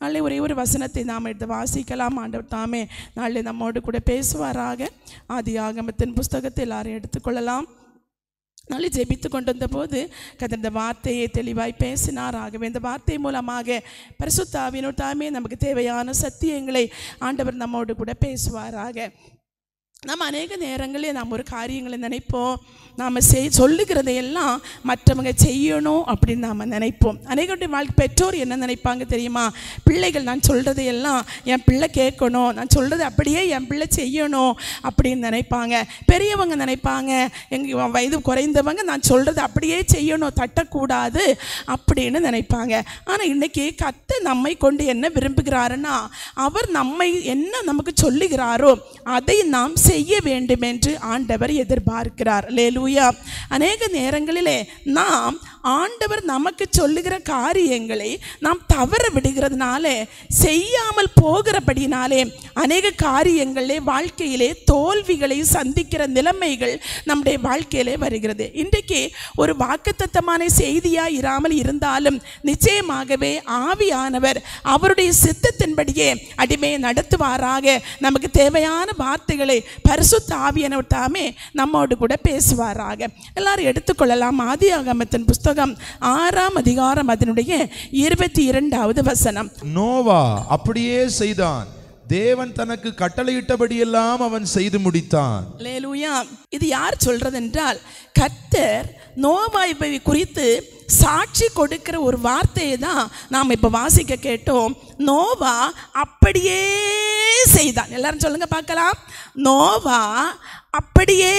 நாளை ஒரே ஒரு வசனத்தை நாம் எடுத்து வாசிக்கலாம். ஆண்டவர் தாமே நாளை நம்மோடு கூட பேசுவாராக. ஆதியாகமத்தின் புஸ்தகத்தை எல்லாரும் எடுத்துக்கொள்ளலாம். நாளை ஜெபித்து கொண்டு வந்த போது கர்த்தர் இந்த வார்த்தையை தெளிவாய் பேசினார். ஆகவே இந்த வார்த்தை மூலமாக பரிசுத்த ஆவியானவர் தாமே நமக்கு தேவையான சத்தியங்களை ஆண்டவர் நம்மோடு கூட பேசுவாராக. நம்ம அநேக நேரங்களில் நாம் ஒரு காரியங்களை நினைப்போம், நாம் சொல்லுகிறதையெல்லாம் மற்றவங்க செய்யணும் அப்படின்னு நாம் நினைப்போம். அநேகருடைய வாழ்க்கை பெற்றோர் என்ன நினைப்பாங்க தெரியுமா? பிள்ளைகள் நான் சொல்கிறதையெல்லாம் என் பிள்ளை கேட்கணும், நான் சொல்கிறது அப்படியே என் பிள்ளை செய்யணும் அப்படின்னு நினைப்பாங்க. பெரியவங்க நினைப்பாங்க, எங்கள் வயது குறைந்தவங்க நான் சொல்கிறது அப்படியே செய்யணும், தட்டக்கூடாது அப்படின்னு நினைப்பாங்க. ஆனால் இன்றைக்கி கர்த்தர் நம்மை கொண்டு என்ன விரும்புகிறாருன்னா, அவர் நம்மை என்ன நமக்கு சொல்லுகிறாரோ அதை நாம் செய்ய வேண்டும் என்று ஆண்டவர் எதிர்பார்க்கிறார். அல்லேலூயா. அநேக நேரங்களிலே நாம் ஆண்டவர் நமக்கு சொல்லுகிற காரியங்களை நாம் தவற விடுகிறதுனால, செய்யாமல் போகிறபடினாலே அநேக காரியங்களே வாழ்க்கையிலே தோல்விகளை சந்திக்கிற நிலைமைகள் நம்முடைய வாழ்க்கையிலே வருகிறது. இன்றைக்கு ஒரு வாக்குத்தத்தமான செய்தியாக இராமல் இருந்தாலும் நிச்சயமாகவே ஆவியானவர் அவருடைய சித்தத்தின்படியே அடிமையை நடத்துவாராக. நமக்கு தேவையான வார்த்தைகளை பரிசுத்த ஆவியானவர் தாமே நம்மோடு கூட பேசுவாராக. எல்லாரும் எடுத்துக்கொள்ளலாம். ஆதியாகமத்தின் புஸ்தகம் 6ஆம் அதிகாரம் அதனுடைய 22வது வசனம். நோவா அப்படியே செய்தான், தேவன் தனக்கு கட்டளையிட்டபடியெல்லாம் அவன் செய்து முடித்தான். அல்லேலூயா. இது யார் சொல்றது என்றால், கர்த்தர் நோவாவை குறித்து சாட்சி கொடுக்கிற ஒரு வார்த்தையை தான் நாம் இப்போ வாசிக்க கேட்டோம். நோவா அப்படியே செய்தான். எல்லாரும் சொல்லுங்க பார்க்கலாம். நோவா அப்படியே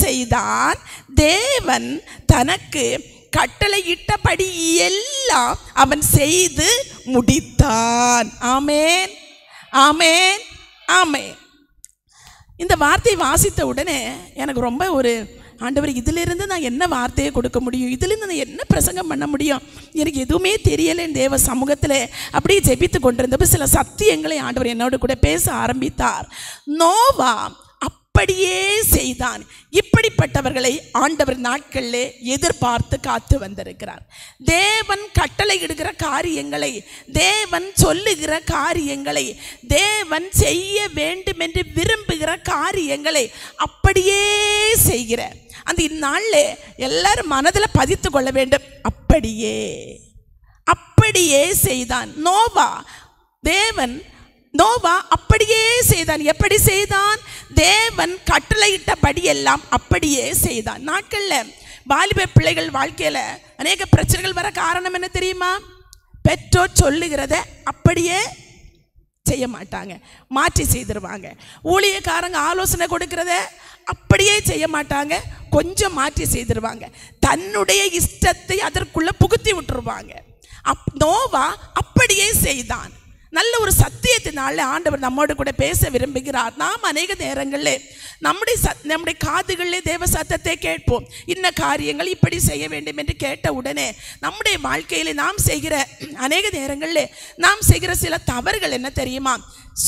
செய்தான், தேவன் தனக்கு கட்டளையிட்டபடி எல்லாம் அவன் செய்து முடித்தான். ஆமேன், ஆமேன், ஆமேன். இந்த வார்த்தையை வாசித்த உடனே எனக்கு ரொம்ப ஒரு ஆண்டவர், இதிலிருந்து நான் என்ன வார்த்தையை கொடுக்க முடியும், இதிலிருந்து நான் என்ன பிரசங்கம் பண்ண முடியும், எனக்கு எதுவுமே தெரியலை. தேவ சமூகத்தில் அப்படியே ஜெபித்து கொண்டிருந்தப்போ சில சத்தியங்களை ஆண்டவர் என்னோடு கூட பேச ஆரம்பித்தார். நோவா அப்படியே செய்தான். இப்படிப்பட்டவர்களை ஆண்டவர் நாட்களிலே எதிர்பார்த்து காத்து வந்திருக்கிறார். தேவன் கட்டளையிடுகிற காரியங்களை, தேவன் சொல்லுகிற காரியங்களை, தேவன் செய்ய வேண்டும் என்று விரும்புகிற காரியங்களை அப்படியே செய்கிற அந்த இந்நாளில் எல்லாரும் மனதில் பதித்து கொள்ள வேண்டும். அப்படியே அப்படியே செய்தான் நோவா. நோவா அப்படியே செய்தான். எப்படி செய்தான்? தேவன் கட்டளையிட்டபடி எல்லாம் அப்படியே செய்தான். நாட்களில் வாலிப பிள்ளைகள் வாழ்க்கையில் அநேக பிரச்சனைகள் வர காரணம் என்ன தெரியுமா? பெற்றோர் சொல்லுகிறத அப்படியே செய்ய மாட்டாங்க, மாற்றி செய்திருவாங்க. ஊழியக்காரங்க ஆலோசனை கொடுக்கிறத அப்படியே செய்ய மாட்டாங்க, கொஞ்சம் மாற்றி செய்திருவாங்க. தன்னுடைய இஷ்டத்தை அதற்குள்ள புகுத்தி விட்டுருவாங்க. நோவா அப்படியே செய்தான். நல்ல ஒரு சத்தியத்தினால ஆண்டவர் நம்மோடு கூட பேச விரும்புகிறார். நாம் அநேக நேரங்களில் நம்முடைய காதுகளிலே தேவ சத்தத்தை கேட்போம். இன்ன காரியங்கள் இப்படி செய்ய வேண்டும் என்று கேட்ட உடனே நம்முடைய வாழ்க்கையில் நாம் செய்கிற அநேக நேரங்களில் நாம் செய்கிற சில தவறுகள் என்ன தெரியுமா?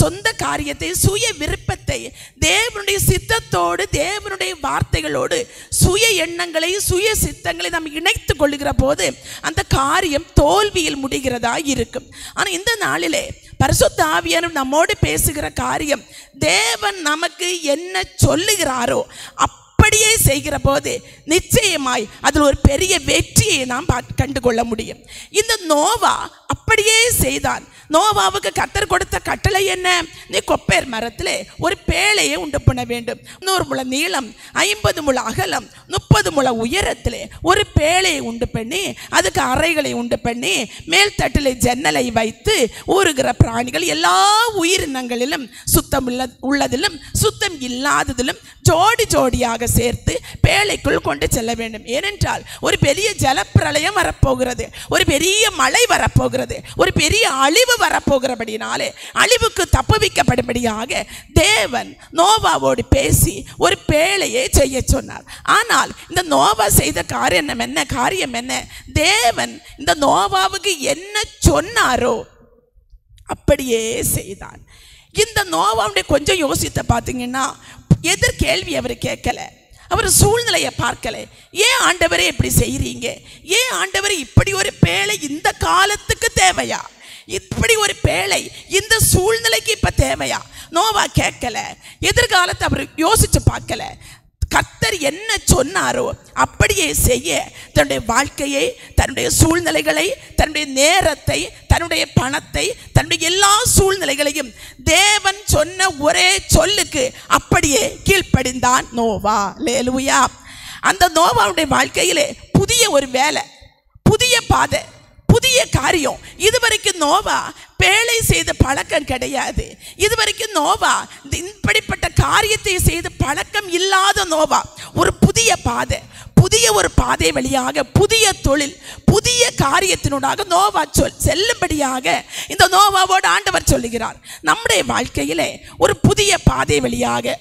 சொந்த காரியத்தை, சுய விருப்பத்தை தேவனுடைய சித்தத்தோடு, தேவனுடைய வார்த்தைகளோடு சுய எண்ணங்களை, சுய சித்தங்களை நாம் இணைத்து கொள்ளுகிற போது அந்த காரியம் தோல்வியில் முடிகிறதா இருக்கும். ஆனால் இந்த நாளிலே பரிசுத்த ஆவியானவர் நம்மோடு பேசுகிற காரியம், தேவன் நமக்கு என்ன சொல்லுகிறாரோ அப்படியே செய்கிற போது நிச்சயமாய் அதில் ஒரு பெரிய வெற்றியை நாம் கண்டுகொள்ள முடியும். இந்த நோவா அப்படியே செய்தான். நோவாவுக்கு கர்த்தர் கொடுத்த கட்டளை என்ன? நீ கொப்பேர் மரத்திலே ஒரு பேழையை உண்டு பண்ண வேண்டும். 100 முழ நீளம், 50 முழ அகலம், 30 முழ உயரத்திலே ஒரு பேழையை உண்டு பண்ணி, அதுக்கு அறைகளை உண்டு பண்ணி, மேல் தட்டிலே ஜன்னலை வைத்து ஊறுகிற பிராணிகள் எல்லா உயிரினங்களிலும் சுத்தம் உள்ளதிலும் சுத்தம் இல்லாததிலும் ஜோடி ஜோடியாக சேர்த்து பேழைக்குள் கொண்டு செல்ல வேண்டும். ஏனென்றால் ஒரு பெரிய ஜலப்பிரளயம் வரப்போகிறது, ஒரு பெரிய மழை வரப்போகிறது, ஒரு பெரிய அழிவு வரப்போகிறபடினாலே அழிவுக்கு தப்புவிக்கப்படும்படியாக தேவன் நோவாவோடு பேசி ஒரு பேழையை செய்ய சொன்னார். ஆனால் இந்த நோவா செய்த காரியம் என்ன? தேவன் இந்த நோவாவுக்கு என்ன சொன்னாரோ அப்படியே செய்தான். இந்த நோவாவுடைய கொஞ்சம் யோசித்த பார்த்தீங்கன்னா, எதிர்கேள்வி அவர் கேட்கல, அவர் சூழ்நிலையை பார்க்கல. ஏன் ஆண்டவரே இப்படி செய்கிறீங்க? ஏன் ஆண்டவரே இப்படி ஒரு பேழை இந்த காலத்துக்கு தேவையா? இப்படி ஒரு பேழை இந்த சூழ்நிலைக்கு இப்ப தேவையா? நோவா கேட்கல, எதிர்காலத்தை அவர் யோசிச்சு பார்க்கல. கர்த்தர் என்ன சொன்னாரோ அப்படியே செய்ய தன்னுடைய வாழ்க்கையை, தன்னுடைய சூழ்நிலைகளை, தன்னுடைய நேரத்தை, தன்னுடைய பணத்தை, தன்னுடைய எல்லா சூழ்நிலைகளையும் தேவன் சொன்ன ஒரே சொல்லுக்கு அப்படியே கீழ்ப்படிந்தான் நோவா. அல்லேலூயா. அந்த நோவாவுடைய வாழ்க்கையிலே புதிய ஒரு வேலை, புதிய பாதை, புதிய காரியம். இதுவரைக்கும் நோவா பேழை செய்த பழக்கம் கிடையாது. இதுவரைக்கும் நோவா இப்படிப்பட்ட காரியத்தை செய்த பழக்கம் இல்லாத நோவா ஒரு புதிய பாதை, புதிய ஒரு பாதை வழியாக புதிய தொழில், புதிய காரியத்தினூடாக நோவா செல்லும்படியாக இந்த நோவாவோடு ஆண்டவர் சொல்லுகிறார். நம்முடைய வாழ்க்கையிலே ஒரு புதிய பாதை வழியாக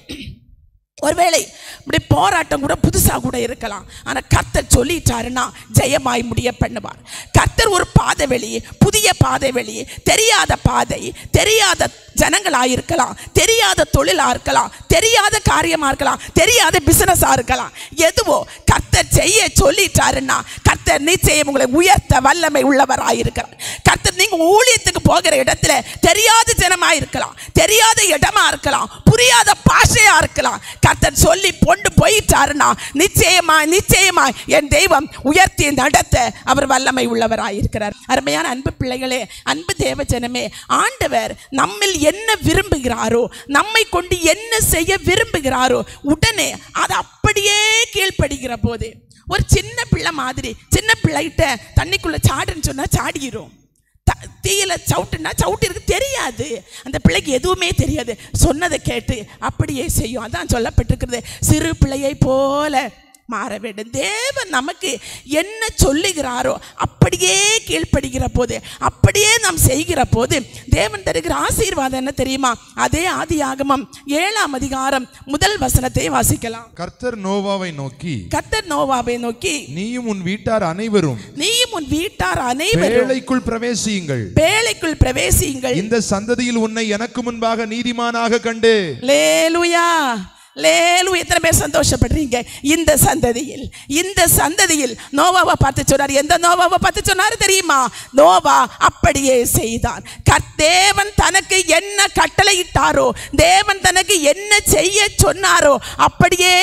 ஒருவேளை இப்படி போராட்டம் கூட புதுசாக கூட இருக்கலாம். ஆனால் கர்த்தர் சொல்லிட்டாருன்னா ஜெயமாய் முடிய பண்ணுவார். கர்த்தர் ஒரு பாதை வெளி, புதிய பாதை வெளி, தெரியாத பாதை, தெரியாத ஜனங்களாக இருக்கலாம், தெரியாத தொழிலாக இருக்கலாம், தெரியாத காரியமாக இருக்கலாம், தெரியாத பிசினஸாக இருக்கலாம். எதுவோ கர்த்தர் செய்ய சொல்லிட்டாருன்னா கர்த்தர் நிச்சயம் உங்களை உயர்த்த வல்லமை உள்ளவராக இருக்கிறார். கர்த்தர் நீங்கள் ஊழியத்துக்கு போகிற இடத்துல தெரியாத ஜனமாக இருக்கலாம், தெரியாத இடமா இருக்கலாம், புரியாத பாஷையா இருக்கலாம். கர்த்தர் சொல்லி கொண்டு போயிட்டாருன்னா நிச்சயமா என் தெய்வம் உயர்த்தி நடத்த அவர் வல்லமை உள்ளவராய் இருக்கிறார். அருமையான அன்பு பிள்ளைகளே, அன்பு தேவ ஜனமே, ஆண்டவர் நம்மில் என்ன விரும்புகிறாரோ, நம்மை கொண்டு என்ன செய்ய விரும்புகிறாரோ உடனே அது அப்படியே கீழ்ப்படுகிற போது, ஒரு சின்ன பிள்ளை மாதிரி, சின்ன பிள்ளைகிட்ட தண்ணிக்குள்ள சாடுன்னு சொன்னா சாடிரும், தீயில சவுட்டுன்னா சவுட்டு இருக்கு தெரியாது, அந்த பிள்ளைக்கு எதுவுமே தெரியாது, சொன்னதை கேட்டு அப்படியே செய்யும். அதான் சொல்லப்பட்டிருக்கிறது, சிறு பிள்ளையை போல மாற வேண்டும். தேவன் நமக்கு என்ன சொல்லுகிறாரோ அப்படியே கீழ்ப்படுகிற போது, அப்படியே நாம் செய்கிற போது தேவன் தருகிற ஆசீர்வாதம் என்ன தெரியுமா? அதே ஆதியாகமம் 7ஆம் அதிகாரம் 1 வசனத்தை வாசிக்கலாம். கர்த்தர் நோவாவை நோக்கி, நீயும் உன் வீட்டார் அனைவரும் பேழைக்குள் பிரவேசியுங்கள், இந்த சந்ததியில் உன்னை எனக்கு முன்பாக நீதிமானாக கண்டு. அல்லேலூயா. எத்தனை பேர் சந்தோஷப்படுறீங்க? இந்த சந்ததியில் நோவாவை பார்த்து சொன்னார். எந்த நோவாவை பார்த்து சொன்னார் தெரியுமா? நோவா அப்படியே செய்தான். தேவன் தனக்கு என்ன கட்டளையிட்டாரோ, தேவன் தனக்கு என்ன செய்ய சொன்னாரோ அப்படியே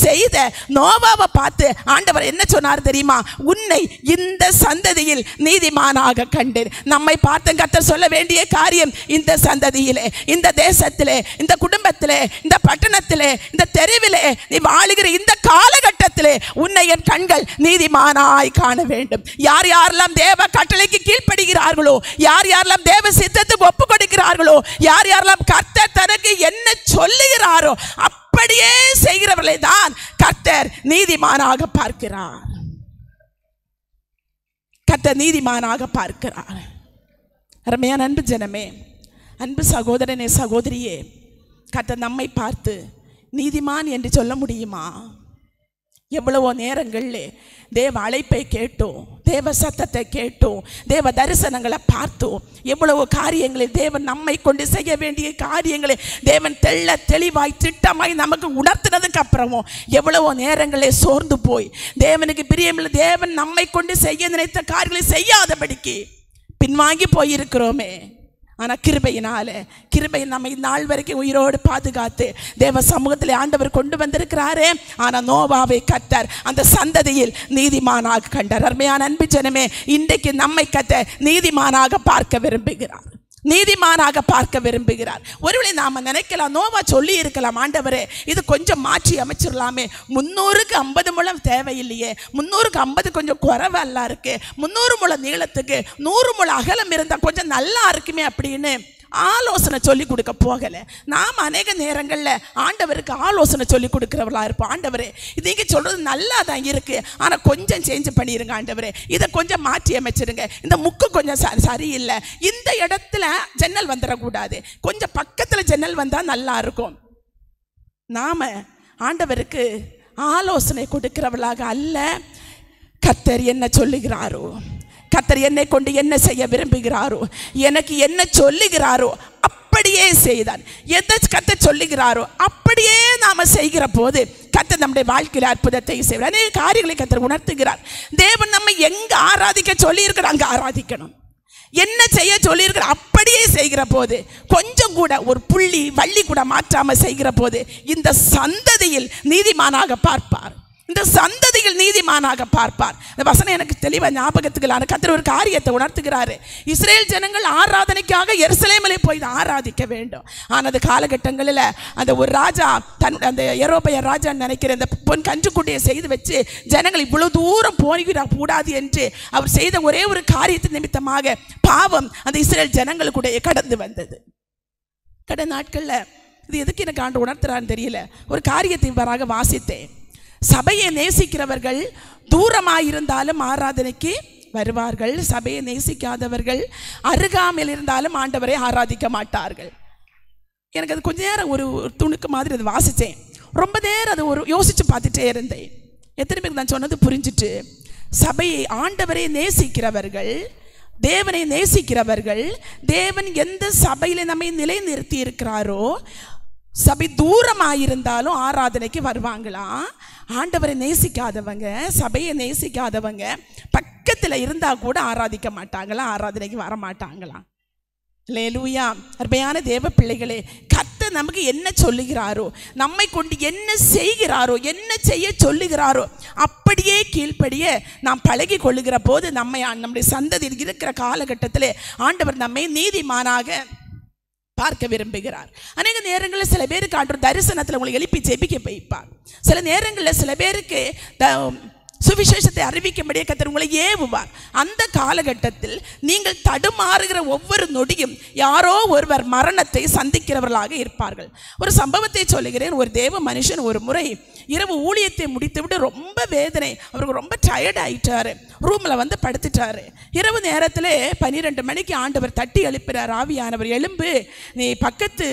செய்த நோவாவை பார்த்து ஆண்டவர் என்ன சொன்னார் தெரியுமா? உன்னை இந்த சந்ததியில் நீதிமானாக கண்டேன். நம்மை பார்த்து கர்த்தர் சொல்ல வேண்டிய காரியம், இந்த சந்ததியிலே, இந்த தேசத்திலே, இந்த குடும்பத்திலே, இந்த பட்டணத்திலே, இந்த தெருவிலே, நீ வாழுகிற இந்த காலகட்டத்திலே உன்னை என் கண்கள் நீதிமானாய் காண வேண்டும். யார் யாரெல்லாம் தேவ கட்டளைக்கு கீழ்ப்படுகிறார்களோ, யார் யாரெல்லாம் தேவ சித்தத்துக்கு ஒப்பு கொடுக்கிறார்களோ, யார் யாரெல்லாம் கர்த்தர் தனக்கு என்ன சொல்லுகிறாரோ அப்படியே செய்கிறவர்களை தான் கர்த்தர் நீதிமானாக பார்க்கிறார். கர்த்தர் நீதிமானாக பார்க்கிறார். அருமையான அன்பு ஜனமே, அன்பு சகோதரனே, சகோதரியே, கர்த்தர் நம்மை பார்த்து நீதிமான் என்று சொல்ல முடியுமா? எவ்வளவோ நேரங்களில் தேவ அழைப்பை கேட்டோம், தேவ சத்தத்தை கேட்டோம், தேவ தரிசனங்களை பார்த்தோம், எவ்வளவோ காரியங்களை தேவன் நம்மை கொண்டு செய்ய வேண்டிய காரியங்களை தேவன் தெளிவாய் திட்டமாய் நமக்கு உணர்த்தினதுக்கு அப்புறமும் எவ்வளவோ நேரங்களே சோர்ந்து போய் தேவனுக்கு பிரியமில்லை, தேவன் நம்மை கொண்டு செய்ய நினைத்த காரியங்களை செய்யாதபடிக்கு பின்வாங்கி போயிருக்கிறோமே. ஆனால் கிருபை நம்மை நாள் வரைக்கும் உயிரோடு பாதுகாத்து தேவ சமூகத்தில் ஆண்டவர் கொண்டு வந்திருக்கிறாரே. ஆனால் நோவாவை கர்த்தர் அந்த சந்ததியில் நீதிமானாக கண்டார். அருமையான அன்பு ஜனமே, இன்றைக்கு நம்மை கர்த்தர் நீதிமானாக பார்க்க விரும்புகிறார். ஒருவேளை நாம நினைக்கலாம், நோவா சொல்லி இருக்கலாம், ஆண்டவரே இது கொஞ்சம் மாற்றி அமைச்சிடலாமே, 300க்கு 50 முழம் தேவையில்லையே, 300க்கு 50 கொஞ்சம் குறைவல்லா இருக்கு, 300 முழம் நீளத்துக்கு 100 முழம் அகலம் இருந்தால் கொஞ்சம் நல்லா இருக்குமே அப்படின்னு ஆலோசனை சொல்லி கொடுக்க போகலை. நாம் அநேக நேரங்களில் ஆண்டவருக்கு ஆலோசனை சொல்லி கொடுக்குறவர்களா இருப்போம். ஆண்டவரே நீங்க சொல்றது நல்லா தான் இருக்கு, ஆனால் கொஞ்சம் சேஞ்ச் பண்ணிடுங்க ஆண்டவரே, இதை கொஞ்சம் மாற்றி அமைச்சிருங்க, இந்த முக்கு கொஞ்சம் சரியில்லை, இந்த இடத்துல ஜன்னல் வந்துடக்கூடாது, கொஞ்சம் பக்கத்தில் ஜன்னல் வந்தால் நல்லா இருக்கும். நாம ஆண்டவருக்கு ஆலோசனை கொடுக்கிறவர்களாக அல்ல, கர்த்தர் என்ன சொல்லுகிறாரோ, கர்த்தர் என்னை கொண்டு என்ன செய்ய விரும்புகிறாரோ, எனக்கு என்ன சொல்லுகிறாரோ அப்படியே செய்தான். எதை கர்த்தர் சொல்லுகிறாரோ அப்படியே நாம செய்கிற போது கர்த்தர் நம்முடைய வாழ்க்கையில் அற்புதத்தை செய்வார். அநேக காரியங்களை கர்த்தர் உணர்த்துகிறார். தேவன் நம்ம எங்க ஆராதிக்க சொல்லி இருக்கிறோம் அங்க ஆராதிக்கணும். என்ன செய்ய சொல்லியிருக்கிற அப்படியே செய்கிற போது, கொஞ்சம் கூட ஒரு புள்ளி வள்ளி கூட மாற்றாம செய்கிற போது, இந்த சந்ததியில் நீதிமானாக பார்ப்பார். இந்த சந்ததியில் நீதிமானாக பார்ப்பார். இந்த வசனம் எனக்கு தெளிவாக ஞாபகத்துக்கு கர்த்தர் ஒரு காரியத்தை உணர்த்துகிறாரு. இஸ்ரேல் ஜனங்கள் ஆராதனைக்காக எருசலேமிலே போய் ஆராதிக்க வேண்டும். ஆனால் அந்த காலகட்டங்களில் அந்த ஒரு ராஜா அந்த யெரொபெயாம் ராஜா நினைக்கிற அந்த பொன் கன்றுக்குட்டியை செய்து வச்சு ஜனங்கள் இவ்வளவு தூரம் போய்விட கூடாது என்று அவர் செய்த ஒரே ஒரு காரியத்தின் நிமித்தமாக பாவம் அந்த இஸ்ரேல் ஜனங்களுக்குடைய கடந்து வந்தது. கடந்த நாட்களில் இது எதுக்கு எனக்கு ஆண்டு உணர்த்துறான்னு தெரியல. ஒரு காரியத்தை இவ்வாறாக வாசித்தேன். சபையை நேசிக்கிறவர்கள் தூரமாயிருந்தாலும் ஆராதனைக்கு வருவார்கள். சபையை நேசிக்காதவர்கள் அருகாமையில் இருந்தாலும் ஆண்டவரை ஆராதிக்க மாட்டார்கள். எனக்கு அது கொஞ்ச நேரம் ஒரு துணுக்கு மாதிரி அது வாசித்தேன். ரொம்ப நேரம் அது ஒரு யோசிச்சு பார்த்துட்டே இருந்தேன். எத்தனை பேருக்கு நான் சொன்னது புரிஞ்சிட்டு? சபையை ஆண்டவரை நேசிக்கிறவர்கள், தேவனை நேசிக்கிறவர்கள், தேவன் எந்த சபையில நம்மை நிலைநிறுத்தி இருக்கிறாரோ சபை தூரமாயிருந்தாலும் ஆராதனைக்கு வருவாங்களாம். ஆண்டவரை நேசிக்காதவங்க, சபையை நேசிக்காதவங்க பக்கத்தில் இருந்தால் கூட ஆராதிக்க மாட்டாங்களாம், ஆராதனைக்கு வர மாட்டாங்களாம். அல்லேலூயா. அருமையான தேவ பிள்ளைகளே, கர்த்தர் நமக்கு என்ன சொல்லுகிறாரோ, நம்மை கொண்டு என்ன செய்கிறாரோ, என்ன செய்ய சொல்லுகிறாரோ அப்படியே கீழ்ப்படியே நாம் பழகி கொள்ளுகிற போது நம்முடைய சந்ததியில் இருக்கிற காலகட்டத்தில் ஆண்டவர் நம்மை நீதிமானாக பார்க்க விரும்புகிறார். அநேக நேரங்களில் சில பேருக்கு ஆண்டவர் தரிசனத்தில் உங்களை எழுப்பி ஜெபிக்க வைப்பார். சில நேரங்களில் சில பேருக்கு சுவிசேஷத்தை அறிவிக்கும்படியே கர்த்தர் உங்களை ஏவுவார். அந்த காலகட்டத்தில் நீங்கள் தடுமாறுகிற ஒவ்வொரு நொடியும் யாரோ ஒருவர் மரணத்தை சந்திக்கிறவர்களாக இருப்பார்கள். ஒரு சம்பவத்தை சொல்லுகிறேன். ஒரு தேவ மனுஷன் ஒரு முறை இரவு ஊழியத்தை முடித்துவிட்டு ரொம்ப வேதனை, அவருக்கு ரொம்ப டயர்ட் ஆயிட்டாரு. ரூமில் வந்து படுத்துட்டாரு. இரவு நேரத்தில் 12 மணிக்கு ஆண்டவர் தட்டி எழுப்பினார். ஆவியானவர், எழும்பு, நீ பக்கத்து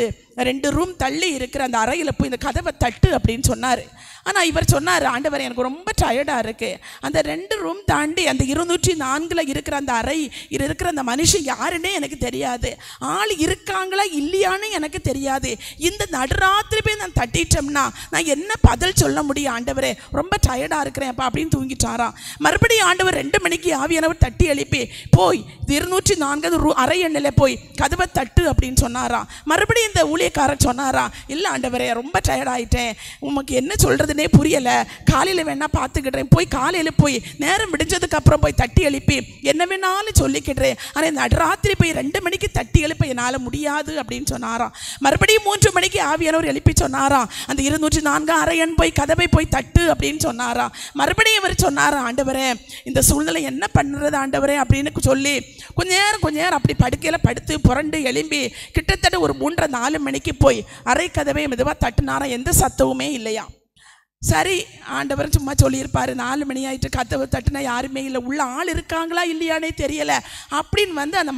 2 ரூம் தள்ளி இருக்கிற அந்த அறையில் போய் இந்த கதவை தட்டு அப்படின்னு சொன்னார். ஆனால் இவர் சொன்னார், ஆண்டவர் எனக்கு ரொம்ப டயர்டாக இருக்குது, அந்த 2 ரூம் தாண்டி அந்த 204 இருக்கிற அந்த அறை இருக்கிற அந்த மனுஷன் யாருன்னே எனக்கு தெரியாது, ஆள் இருக்காங்களா இல்லையான்னு எனக்கு தெரியாது, இந்த நடுராத்திரி போய் நான் தட்டிட்டோம்னா நான் என்ன பதில் சொல்ல முடியும் ஆண்டவரே, ரொம்ப டயர்டாக இருக்கிறேன் அப்பா அப்படின்னு தூங்கிட்டாராம். மறுபடியும் ஆண்டவர் 2 மணிக்கு ஆவியானவர் தட்டி எழுப்பி, போய் 204 அறை எண்ணில் போய் கதவை தட்டு அப்படின்னு சொன்னாராம். மறுபடியும் இந்த ஊழியக்காரர் சொன்னாரா, இல்லை ஆண்டவரே ரொம்ப டயர்டாயிட்டேன், உமக்கு என்ன சொல்கிறது புரியல, காலையில் வேணா பார்த்துக்கிட்டேன், போய் காலையில் போய் நேரம் விடிஞ்சதுக்கு அப்புறம் போய் தட்டி எழுப்பி என்ன வேணாலும் சொல்லிக்கிட்டேன், ஆனால் நடுராத்திரி போய் 2 மணிக்கு தட்டி எழுப்ப என்னால் முடியாது அப்படின்னு சொன்னாராம். மறுபடியும் 3 மணிக்கு ஆவியானவர் எழுப்பி சொன்னாராம், அந்த 204 அறையன் போய் கதவை போய் தட்டு அப்படின்னு சொன்னாராம். மறுபடியும் இவர் சொன்னாராம், ஆண்டவரே இந்த சூழ்நிலை என்ன பண்ணுறது ஆண்டவரே அப்படின்னு சொல்லி கொஞ்ச நேரம் அப்படி படுக்கையில் படுத்து புரண்டு எழும்பி கிட்டத்தட்ட ஒரு 3-4 மணிக்கு போய் அறை கதவை மெதுவாக தட்டுனாராம். எந்த சத்தமுமே இல்லையா. சரி, ஆண்டவர் சும்மா சொல்லியிருப்பார், 4 மணி ஆகிட்டு கதவை தட்டுனா யாருமே இல்லை, உள்ள ஆள் இருக்காங்களா இல்லையானே தெரியலை அப்படின்னு வந்து அந்த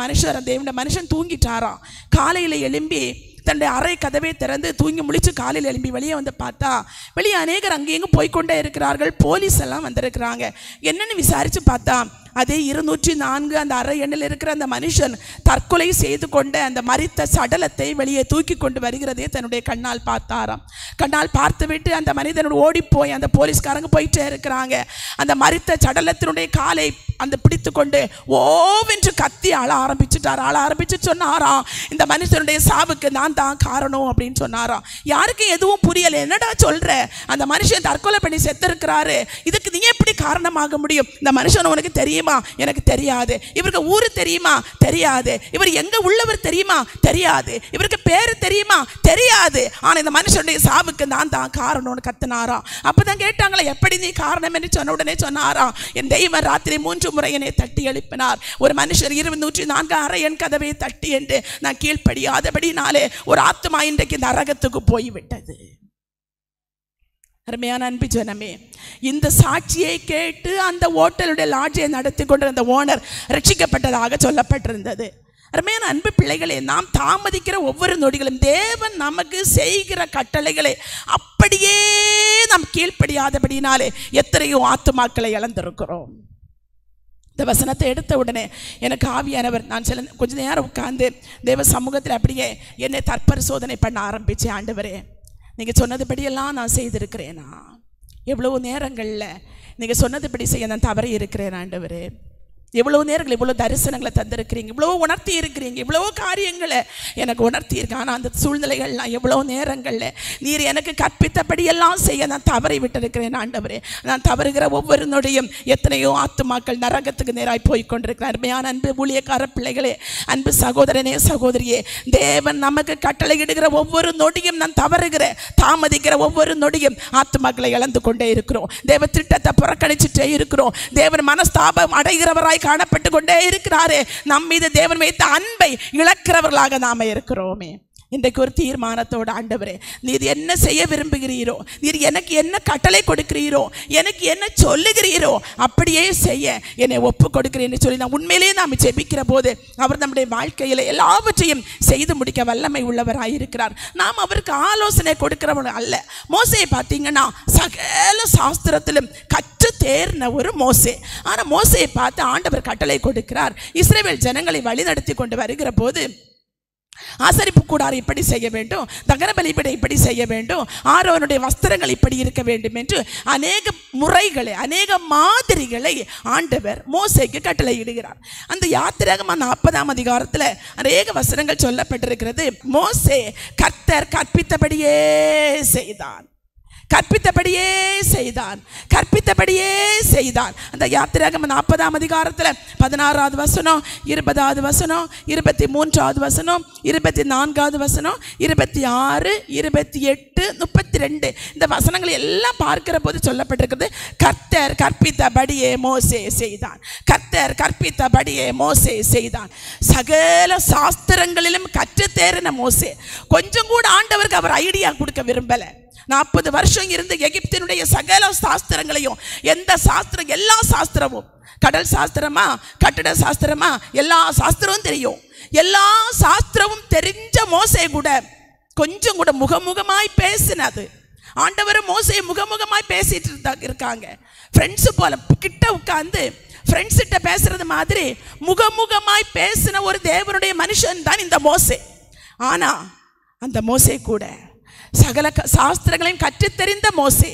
தேவனுடைய மனுஷன் தூங்கிட்டாராம். காலையில் எழும்பி தன்னுடைய அறை கதவை திறந்து தூங்கி முழிச்சு காலையில் எழும்பி வெளியே வந்து பார்த்தா வெளியே அநேகர் அங்கேயும் போய்கொண்டே இருக்கிறார்கள். போலீஸ் எல்லாம் வந்திருக்கிறாங்க. என்னன்னு விசாரித்து பார்த்தா அதே 204 அந்த அறை எண்ணில் இருக்கிற அந்த மனுஷன் தற்கொலை செய்து கொண்ட அந்த மரித்த சடலத்தை வெளியே தூக்கி கொண்டு வருகிறதே தன்னுடைய கண்ணால் பார்த்தாராம். கண்ணால் பார்த்து விட்டு அந்த மனிதனோடு ஓடி போய் அந்த போலீஸ்காரங்க போயிட்டே இருக்கிறாங்க. அந்த மரித்த சடலத்தினுடைய காலை அந்த பிடித்து கொண்டு ஓவென்று கத்தி ஆள ஆரம்பிச்சு சொன்னாராம், இந்த மனுஷனுடைய சாவுக்கு நான் தான் காரணம் அப்படின்னு சொன்னாராம். யாருக்கு எதுவும் புரியலை. என்னடா சொல்ற, அந்த மனுஷன் தற்கொலை பண்ணி செத்திருக்கிறாரு, இதுக்கு நீ எப்படி காரணமாக முடியும், இந்த மனுஷன் உனக்கு தெரியுமா, எனக்கு தெரியாது, இவருக்கு ஊரு தெரியுமா, தெரியாது, இவர் எங்க உள்ளவர் தெரியுமா, தெரியாது, இவருக்கு பேரு தெரியுமா, தெரியாது, ஆனா இந்த மனுஷனுடைய சாவுக்கு நான் தான் காரணம்னு கத்தினாராம். அப்பதான் கேட்டாங்களா, எப்படி நீ காரணம் என்று சொன்ன உடனே சொன்னாராம், என் தெய்வம் ராத்திரி 3 முறை என்னை தட்டி எழுப்பினார், ஒரு மனுஷர் 204 அறை என் கதவை தட்டி என்று நான் கீழ்ப்படியாதபடினாலே ஒரு ஆத்மா இன்றைக்கு இந்த நரகத்துக்கு போய்விட்டது. அருமையான அன்பு ஜனமே, இந்த சாட்சியை கேட்டு அந்த ஹோட்டலுடைய லாட்ஜை நடத்தி கொண்டு அந்த ஓனர் ரட்சிக்கப்பட்டதாக சொல்லப்பட்டிருந்தது. அருமையான அன்பு பிள்ளைகளே, நாம் தாமதிக்கிற ஒவ்வொரு நொடிகளும் தேவன் நமக்கு செய்கிற கட்டளைகளை அப்படியே நாம் கீழ்ப்படியாதபடினாலே எத்தனையோ ஆத்துமாக்களை இழந்திருக்கிறோம். இந்த வசனத்தை எடுத்த உடனே எனக்கு ஆவியானவர், நான் கொஞ்ச நேரம் உட்கார்ந்து தேவ சமூகத்தில் அப்படியே என்னை தற்பரிசோதனை பண்ண ஆரம்பித்தேன். ஆண்டவரே, நீங்கள் சொன்னதுபடியெல்லாம் நான் செய்திருக்கிறேனா, எவ்வளவு நேரங்களில் நீங்கள் சொன்னதுபடி செய்ய நான் தவறி இருக்கிறேன் ஆண்டவரே, எவ்வளோ நேரங்கள் இவ்வளோ தரிசனங்களை தந்திருக்கிறீங்க, இவ்வளோ உணர்த்தி இருக்கிறீங்க, இவ்வளோ காரியங்களை எனக்கு உணர்த்தி இருக்கு. ஆனால் அந்த சூழ்நிலைகள்லாம் எவ்வளோ நேரங்களில் நீர் எனக்கு கற்பித்தபடியெல்லாம் செய்ய நான் தவறி விட்டிருக்கிறேன் ஆண்டவரே. நான் தவறுகிற ஒவ்வொரு நொடியும் எத்தனையோ ஆத்துமாக்கள் நரகத்துக்கு நேராய் போய்கொண்டிருக்கிறேன். அருமையான அன்பு ஊழியக்கார பிள்ளைகளே, அன்பு சகோதரனே சகோதரியே, தேவன் நமக்கு கட்டளையிடுகிற ஒவ்வொரு நொடியும் நான் தவறுகிற தாமதிக்கிற ஒவ்வொரு நொடியும் ஆத்துமாக்களை இழந்து கொண்டே இருக்கிறோம். தேவ திட்டத்தை புறக்கணிச்சுட்டே இருக்கிறோம். தேவன் மனஸ்தாபம் அடைகிறவராய் காணப்பட்டு கொண்டே இருக்கிறாரே. நம் மீது தேவன் வைத்த அன்பை இழக்கிறவர்களாக நாம இருக்கிறோமே. இன்றைக்கு ஒரு தீர்மானத்தோடு, ஆண்டவரே நீர் என்ன செய்ய விரும்புகிறீரோ, நீர் எனக்கு என்ன கட்டளை கொடுக்கிறீரோ, எனக்கு என்ன சொல்லுகிறீரோ அப்படியே செய்ய என்னை ஒப்பு கொடுக்கிறேன்னு சொல்லி நான் உண்மையிலேயே நாம் ஜெபிக்கிற போது அவர் நம்முடைய வாழ்க்கையில் எல்லாவற்றையும் செய்து முடிக்க வல்லமை உள்ளவராயிருக்கிறார். நாம் அவருக்கு ஆலோசனை கொடுக்கிறவங்க அல்ல. மோசேயை பார்த்தீங்கன்னா சகல சாஸ்திரத்திலும் கற்று தேர்ன ஒரு மோசே. ஆனால் மோசேயை பார்த்து ஆண்டவர் கட்டளை கொடுக்கிறார். இஸ்ரவேல் ஜனங்களை வழிநடத்தி கொண்டு வருகிற போது ஆசரிப்பு கூடாரம் இப்படி செய்ய வேண்டும், தகன பலிபீடம் இப்படி செய்ய வேண்டும், ஆரோனுடைய வஸ்திரங்கள் இப்படி இருக்க வேண்டும் என்று அநேக முறைகளை, அநேக மாதிரிகளை ஆண்டவர் மோசேக்கு கட்டளையிடுகிறார். அந்த யாத்திராகமம் 40ஆம் அதிகாரத்தில் அநேக வசனங்கள் சொல்லப்பட்டிருக்கிறது. மோசே கர்த்தர் கற்பித்தபடியே செய்தான், கற்பித்தபடியே செய்தான், கற்பித்தபடியே செய்தான். அந்த யாத்திராகமம் 40ஆம் அதிகாரத்தில் 16வது வசனம், 20வது வசனம், 23வது வசனம், 24வது வசனம், 26, 28, 32 இந்த வசனங்களை எல்லாம் பார்க்கிற போது சொல்லப்பட்டிருக்கிறது, கர்த்தர் கற்பித்தபடியே மோசே செய்தான், கர்த்தர் கற்பித்தபடியே மோசே செய்தான். சகல சாஸ்திரங்களிலும் கற்று தேறின மோசே கொஞ்சம் கூட ஆண்டவருக்கு அவர் ஐடியா கொடுக்க விரும்பலை. 40 வருஷம் இருந்து எகிப்தினுடைய சகல சாஸ்திரங்களையும், எந்த சாஸ்திரம், எல்லா சாஸ்திரமும், கடல் சாஸ்திரமா, கட்டட சாஸ்திரமா, எல்லா சாஸ்திரமும் தெரியும். எல்லா சாஸ்திரமும் தெரிஞ்ச மோசே கூட கொஞ்சம் கூட முகமுகமாய் பேசினது. ஆண்டவர் மோசே முகமுகமாய் பேசிட்டு இருக்காங்க. ஃப்ரெண்ட்ஸு போல கிட்ட உட்கார்ந்து ஃப்ரெண்ட்ஸ் கிட்ட பேசுறது மாதிரி முகமுகமாய் பேசின ஒரு தேவனுடைய மனுஷன் தான் இந்த மோசே. ஆனா அந்த மோசே கூட சகல சாஸ்திரங்களையும் கற்றுத்தெரிந்த மோசே,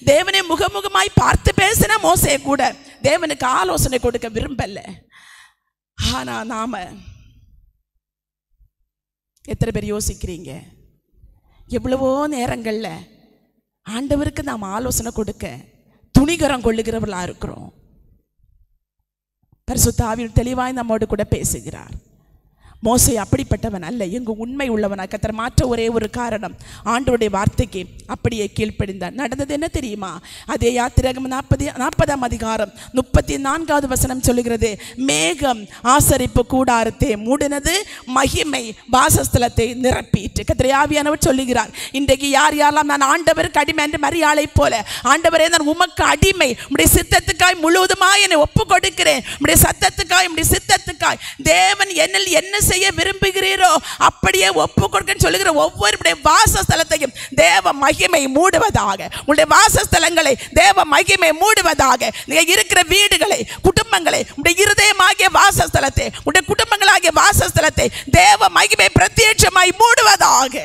தேவனை முகமுகமாய் பார்த்து பேசின மோசே கூட தேவனுக்கு ஆலோசனை கொடுக்க விரும்பல. ஆனா நாம எத்தனை பேர் யோசிக்கிறீங்க, எவ்வளவோ நேரங்கள்ல ஆண்டவருக்கு நாம் ஆலோசனை கொடுக்க துணிகரம் கொள்ளுகிறவர்களா இருக்கிறோம். பரிசுத்த ஆவியானவர் தெளிவாய் நம்மோடு கூட பேசுகிறார். மோசே அப்படிப்பட்டவன் அல்ல, எங்கு உண்மை உள்ளவனாக கர்த்தர் மாற்ற ஒரே ஒரு காரணம், ஆண்டவருடைய வார்த்தைக்கு அப்படியே கீழ்ப்படிந்தான். நடந்தது என்ன தெரியுமா? அதே யாத்திராகமம் 40ஆம் அதிகாரம் 34வது வசனம் சொல்லுகிறது, மேகம் ஆசரிப்பு கூடாரத்தை மூடினது, மகிமை வாசஸ்தலத்தை நிரப்பிட்டு. கர்த்தர் ஆவியானவர் சொல்லுகிறார், இன்றைக்கு யார் யாரெல்லாம் நான் ஆண்டவருக்கு அடிமை என்று மரியாளை போல, ஆண்டவரே நான் உமக்கு அடிமை, உம்முடைய சித்தத்துக்காய் முழுவதுமாய் என்னை ஒப்பு கொடுக்கிறேன், உம்முடைய சத்தத்துக்காய், உம்முடைய சித்தத்துக்காய் தேவன் என்னில் என்ன செய்ய விரும்புகிறீரோ அப்படியே ஒப்பு கொடுக்கன்னு சொல்லுகிற ஒவ்வொருடைய வாசஸ்தலத்தையும் தேவ மகிமை மூடுவதாக, உங்களுடைய வாசஸ்தலங்களை தேவ மகிமை மூடுவதாக. நீங்க இருக்கிற வீடுகளை, குடும்பங்களை, உங்களுடைய இருதயமாகிய வாசஸ்தலத்தை, உங்களுடைய குடும்பங்களாகிய வாசஸ்தலத்தை தேவ மகிமை பிரத்யட்சமாய் மூடுவதாக.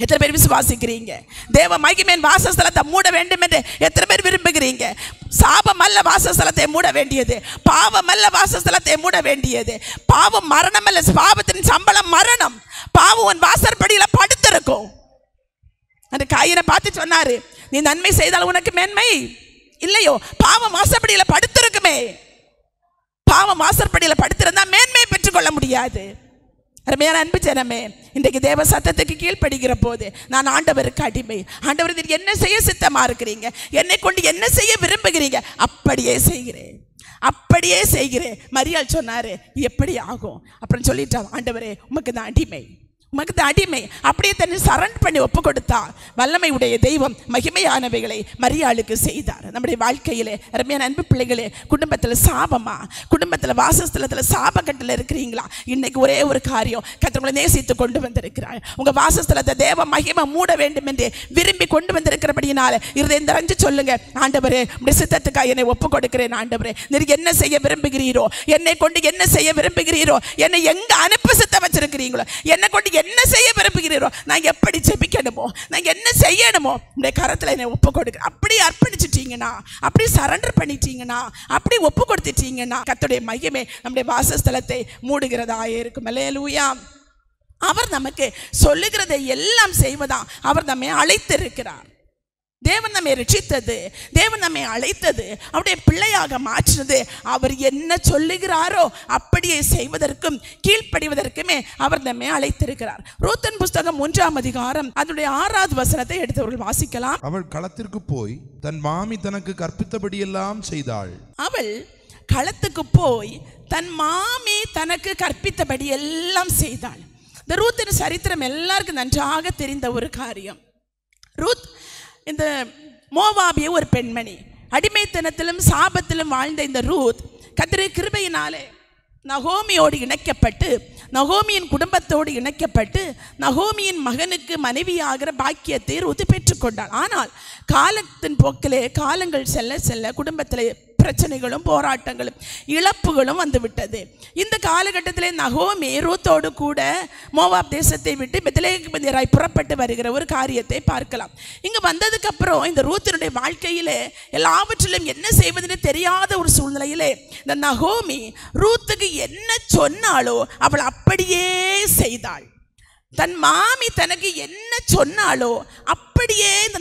எத்தனை பேர் விசுவாசிக்கிறீங்க? தேவ மகிமையின் வாசஸ்தலத்தை மூட வேண்டும் என்று எத்தனை பேர் விரும்புகிறீங்க? சாபம் அல்ல வாசஸ்தலத்தை மூட வேண்டியது, பாவம் அல்ல வாசஸ்தலத்தை மூட வேண்டியது. பாவம் மரணம் அல்ல, பாவத்தின் சம்பளம் மரணம். பாவம் உன் வாசற்படியில படுத்திருக்கும். அந்த காயினை பார்த்து சொன்னாரு, நீ நன்மை செய்தால் உனக்கு மேன்மை இல்லையோ, பாவம் வாசற்படியில படுத்திருக்குமே. பாவம் வாசற்படியில படுத்திருந்தா மேன்மை பெற்றுக்கொள்ள முடியாது. அருமையான அன்பு ஜனமே, இன்றைக்கு தேவ சத்தத்துக்கு கீழ்ப்படுகிற போது நான் ஆண்டவருக்கு அடிமை. ஆண்டவர் நீர் என்ன செய்ய சித்தமா இருக்கிறீங்க, என்னை கொண்டு என்ன செய்ய விரும்புகிறீங்க, அப்படியே செய்கிறேன், அப்படியே செய்கிறேன். மரியாள் சொன்னாரு, எப்படி ஆகும்? அப்புறம் சொல்லிட்டா, ஆண்டவரே உமக்கு தான் அடிமை, உமக்கு தான் அடிமை. அப்படியே தன்னை சரண்டர் பண்ணி ஒப்பு கொடுத்தார். வல்லமை உடைய தெய்வம் மகிமையானவைகளை மரியாளுக்கு செய்தார். நம்முடைய வாழ்க்கையிலே அருமையான அன்பு பிள்ளைகளே, குடும்பத்தில் சாபமா, குடும்பத்தில் வாசஸ்தலத்தில் சாபக்கட்டில் இருக்கிறீங்களா? இன்னைக்கு ஒரே ஒரு காரியம், கர்த்தர் உங்களை நேசித்து கொண்டு வந்திருக்கிறார். உங்க வாசஸ்தலத்தை தேவ மகிமை மூட வேண்டும் என்று விரும்பி கொண்டு வந்திருக்கிறபடியினால இருதயம் நிறைஞ்சு சொல்லுங்க, ஆண்டவரே உடைய சித்தத்துக்காக என்னை ஒப்பு கொடுக்கிறேன். ஆண்டவரே நீர் என்ன செய்ய விரும்புகிறீரோ, என்னை கொண்டு என்ன செய்ய விரும்புகிறீரோ, என்னை எங்க அனுப்ப சித்தம் வச்சிருக்கிறீர் விரும்புகிறீங்களோ, என்னை கொண்டு என்ன செய்ய விரும்புகிறீரோ, நான் எப்படி ஜெபிக்கணுமோ, நான் என்ன செய்யணுமோ இந்த கரத்தில் என்னை ஒப்பு கொடுக்குறேன். அப்படி அர்ப்பணிச்சிட்டீங்கன்னா, அப்படி சரண்டர் பண்ணிட்டீங்கன்னா, அப்படி ஒப்பு கொடுத்துட்டீங்கன்னா கர்த்தருடைய மகிமை நம்முடைய வாசஸ்தலத்தை மூடுகிறதாக இருக்கும். அல்லேலூயா. அவர் நமக்கு சொல்லுகிறதை எல்லாம் செய்வதா அவர் நம்மை அழைத்திருக்கிறார். தேவன் நம்மை ரட்சித்தது, தேவன் நம்மை அழைத்தது, அவருடைய பிள்ளையாக மாற்றினது, அவர் என்ன சொல்லுகிறாரோ அப்படியே செய்வதற்கும் கீழ்ப்படிவதற்குமே அவர் நம்மை அழைத்திருக்கிறார். ரூத்தின் புஸ்தகம் 1ஆம் அதிகாரம் அதனுடைய 6வது வசனத்தை எடுத்தவர்கள் வாசிக்கலாம். அவள் களத்திற்கு போய் தன் மாமி தனக்கு கற்பித்தபடியெல்லாம் செய்தாள். அவள் களத்துக்கு போய் தன் மாமி தனக்கு கற்பித்தபடி எல்லாம் செய்தாள். இந்த ரூத்தின் சரித்திரம் எல்லாருக்கும் நன்றாக தெரிந்த ஒரு காரியம். ரூத் இந்த மோவாபிய ஒரு பெண்மணி, அடிமைத்தனத்திலும் சாபத்திலும் வாழ்ந்த இந்த ரூத் கர்த்தருடைய கிருபையினாலே நகோமியோடு இணைக்கப்பட்டு, நகோமியின் குடும்பத்தோடு இணைக்கப்பட்டு, நகோமியின் மகனுக்கு மனைவியாகிற பாக்கியத்தை ரூத் பெற்றுக்கொண்டாள். ஆனால் காலத்தின் போக்கிலே காலங்கள் செல்ல செல்ல குடும்பத்திலே பிரச்சனைகளும் போராட்டங்களும் இழப்புகளும் வந்துவிட்டது. இந்த காலகட்டத்திலே நகோமி ரூத்தோடு கூட மோவாப் தேசத்தை விட்டு பெத்லெகேமிலிருந்து புறப்பட்டு வருகிற ஒரு காரியத்தை பார்க்கலாம். இங்கு வந்ததுக்கு அப்புறம் இந்த ரூத்தினுடைய வாழ்க்கையிலே எல்லாவற்றிலும் என்ன செய்வதுன்னு தெரியாத ஒரு சூழ்நிலையிலே இந்த நகோமி ரூத்துக்கு என்ன சொன்னாலோ அவள் அப்படியே செய்தாள். தன் மாமி தனக்கு என்ன சொன்னாலோ அப்படியே இந்த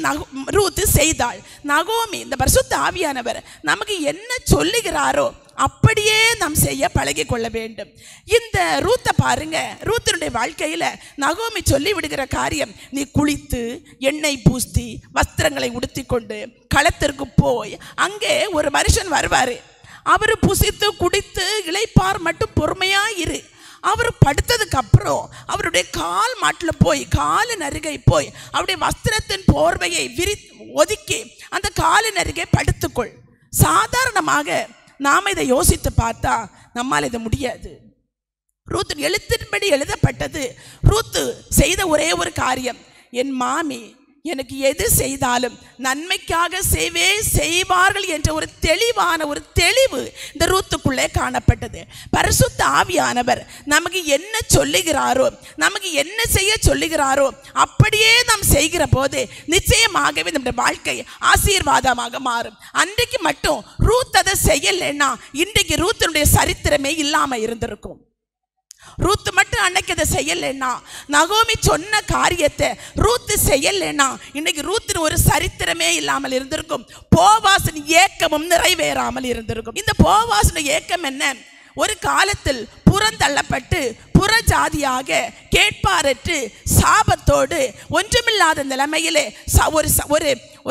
ரூத் செய்தாள். நகோமி, இந்த பரிசுத்த ஆவியானவர் நமக்கு என்ன சொல்லுகிறாரோ அப்படியே நாம் செய்ய பழகி கொள்ள வேண்டும். இந்த ரூத்தை பாருங்க, ரூத்தினுடைய வாழ்க்கையில நகோமி சொல்லி விடுகிற காரியம், நீ குளித்து எண்ணெய் பூசி வஸ்திரங்களை உடுத்தி கொண்டு களத்திற்கு போய் அங்கே ஒரு மனுஷன் வருவாரு, அவரு புசித்து குடித்து இளைப்பார் மட்டும் பொறுமையா இரு. அவர் படுத்ததுக்கு அப்புறம் அவருடைய கால் மாட்டில் போய் காலின் அருகே போய் அவருடைய வஸ்திரத்தின் போர்வையை ஒதுக்கி அந்த காலின் அருகே படுத்துக்கொள். சாதாரணமாக நாம் இதை யோசித்து பார்த்தா நம்மால் இதை முடியாது. ரூத் எழுத்தின்படி எழுதப்பட்டது. ரூத்து செய்த ஒரே ஒரு காரியம், என் மாமி எனக்கு எது செய்தாலும் நன்மைக்காக செய்வார்கள் என்ற ஒரு தெளிவான ஒரு தெளிவு இந்த ரூத்துக்குள்ளே காணப்பட்டது. பரிசுத்த ஆவியானவர் நமக்கு என்ன சொல்லுகிறாரோ, நமக்கு என்ன செய்ய சொல்லுகிறாரோ அப்படியே நாம் செய்கிற போது நிச்சயமாகவே நம்முடைய வாழ்க்கை ஆசீர்வாதமாக மாறும். அன்றைக்கு மட்டும் ரூத் அதை செய்யலைன்னா இன்றைக்கு ரூத்தினுடைய சரித்திரமே இல்லாமல் இருந்திருக்கும். ரூத் மட்டும் அன்னைக்கு அதை செய்யலைன்னா, நகோமி சொன்ன காரியத்தை ரூத் செய்யலைன்னா இன்னைக்கு ரூத்தின் ஒரு சரித்திரமே இல்லாமல் இருந்திருக்கும். போவாசின் ஏக்கமும் நிறைவேறாமல் இருந்திருக்கும். இந்த போவாசின் ஏக்கம் என்ன? ஒரு காலத்தில் புறந்தள்ளப்பட்டு புறஜாதியாக கேட்பாரற்று சாபத்தோடு ஒன்றுமில்லாத நிலைமையிலே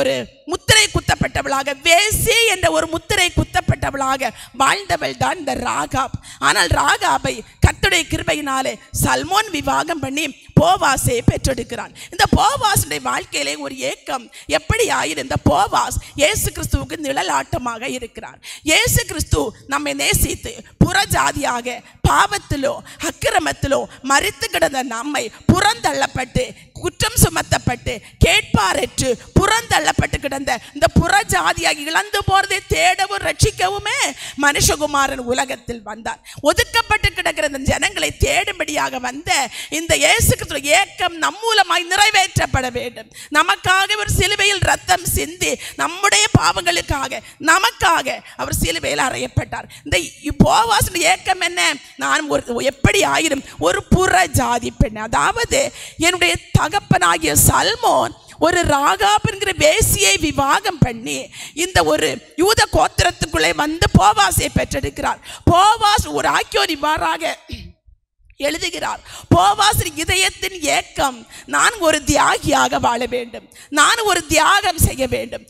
ஒரு முத்திரை குத்தப்பட்டவளாக, வேசி என்ற ஒரு முத்திரை குத்தப்பட்டவளாக வாழ்ந்தவள் தான் இந்த ராகாப். ஆனால் ராகாபை கர்த்தருடைய கிருபையினாலே சல்மோன் விவாகம் பண்ணி போவாசை பெற்றெடுக்கிறான். இந்த போவாசுடைய வாழ்க்கையிலே ஒரு ஏக்கம் எப்படி ஆயிரு? இந்த போவாஸ் இயேசு கிறிஸ்துவுக்கு நிழலாட்டமாக இருக்கிறார். இயேசு கிறிஸ்து நம்மை நேசித்து புறஜாதியாக பாவத்திலோ அக்கிரமத்திலோ மரித்து கிடந்த நம்மை புறந்தள்ளப்பட்டு குற்றம் சுமத்தப்பட்டு கேட்பாரற்று புறந்தள்ளப்பட்டு கிடந்த இந்த புறஜாதியாக இழந்து போறதை தேடவும் ரட்சிக்கவுமே மனுஷகுமாரன் உலகத்தில் வந்தார். ஒதுக்கப்பட்டு கிடக்கிற இந்த ஜனங்களை தேடும்படியாக வந்த இந்த இயேசு கிறிஸ்து ஏக்கம் நம் மூலமாய் நிறைவேற்றப்பட வேண்டும். நமக்காக ஒரு சிலுவையில் ரத்தம் சிந்தி நம்முடைய பாவங்களுக்காக நமக்காக அவர் சிலுவையில் அறையப்பட்டார். இந்த போவாசின் ஏக்கம் என்ன? நான் எப்படி ஆயிரும் ஒரு புற ஜாதி பெண், அதாவது என்னுடைய தகப்பனாகிய சல்மோன் ஒரு ராகாப் என்கிற வேசியை விவாகம் பண்ணி இந்த ஒரு யூத கோத்திரத்துக்குள்ளே வந்து போவாசை பெற்றெடுக்கிறார். போவாஸ் ஒரு ஆக்கியோன் இவ்வாறாக எழுதுகிறார், போவாசின் இதயத்தின் ஏக்கம், நான் ஒரு தியாகியாக வாழ வேண்டும், நான் ஒரு தியாகம் செய்ய வேண்டும்,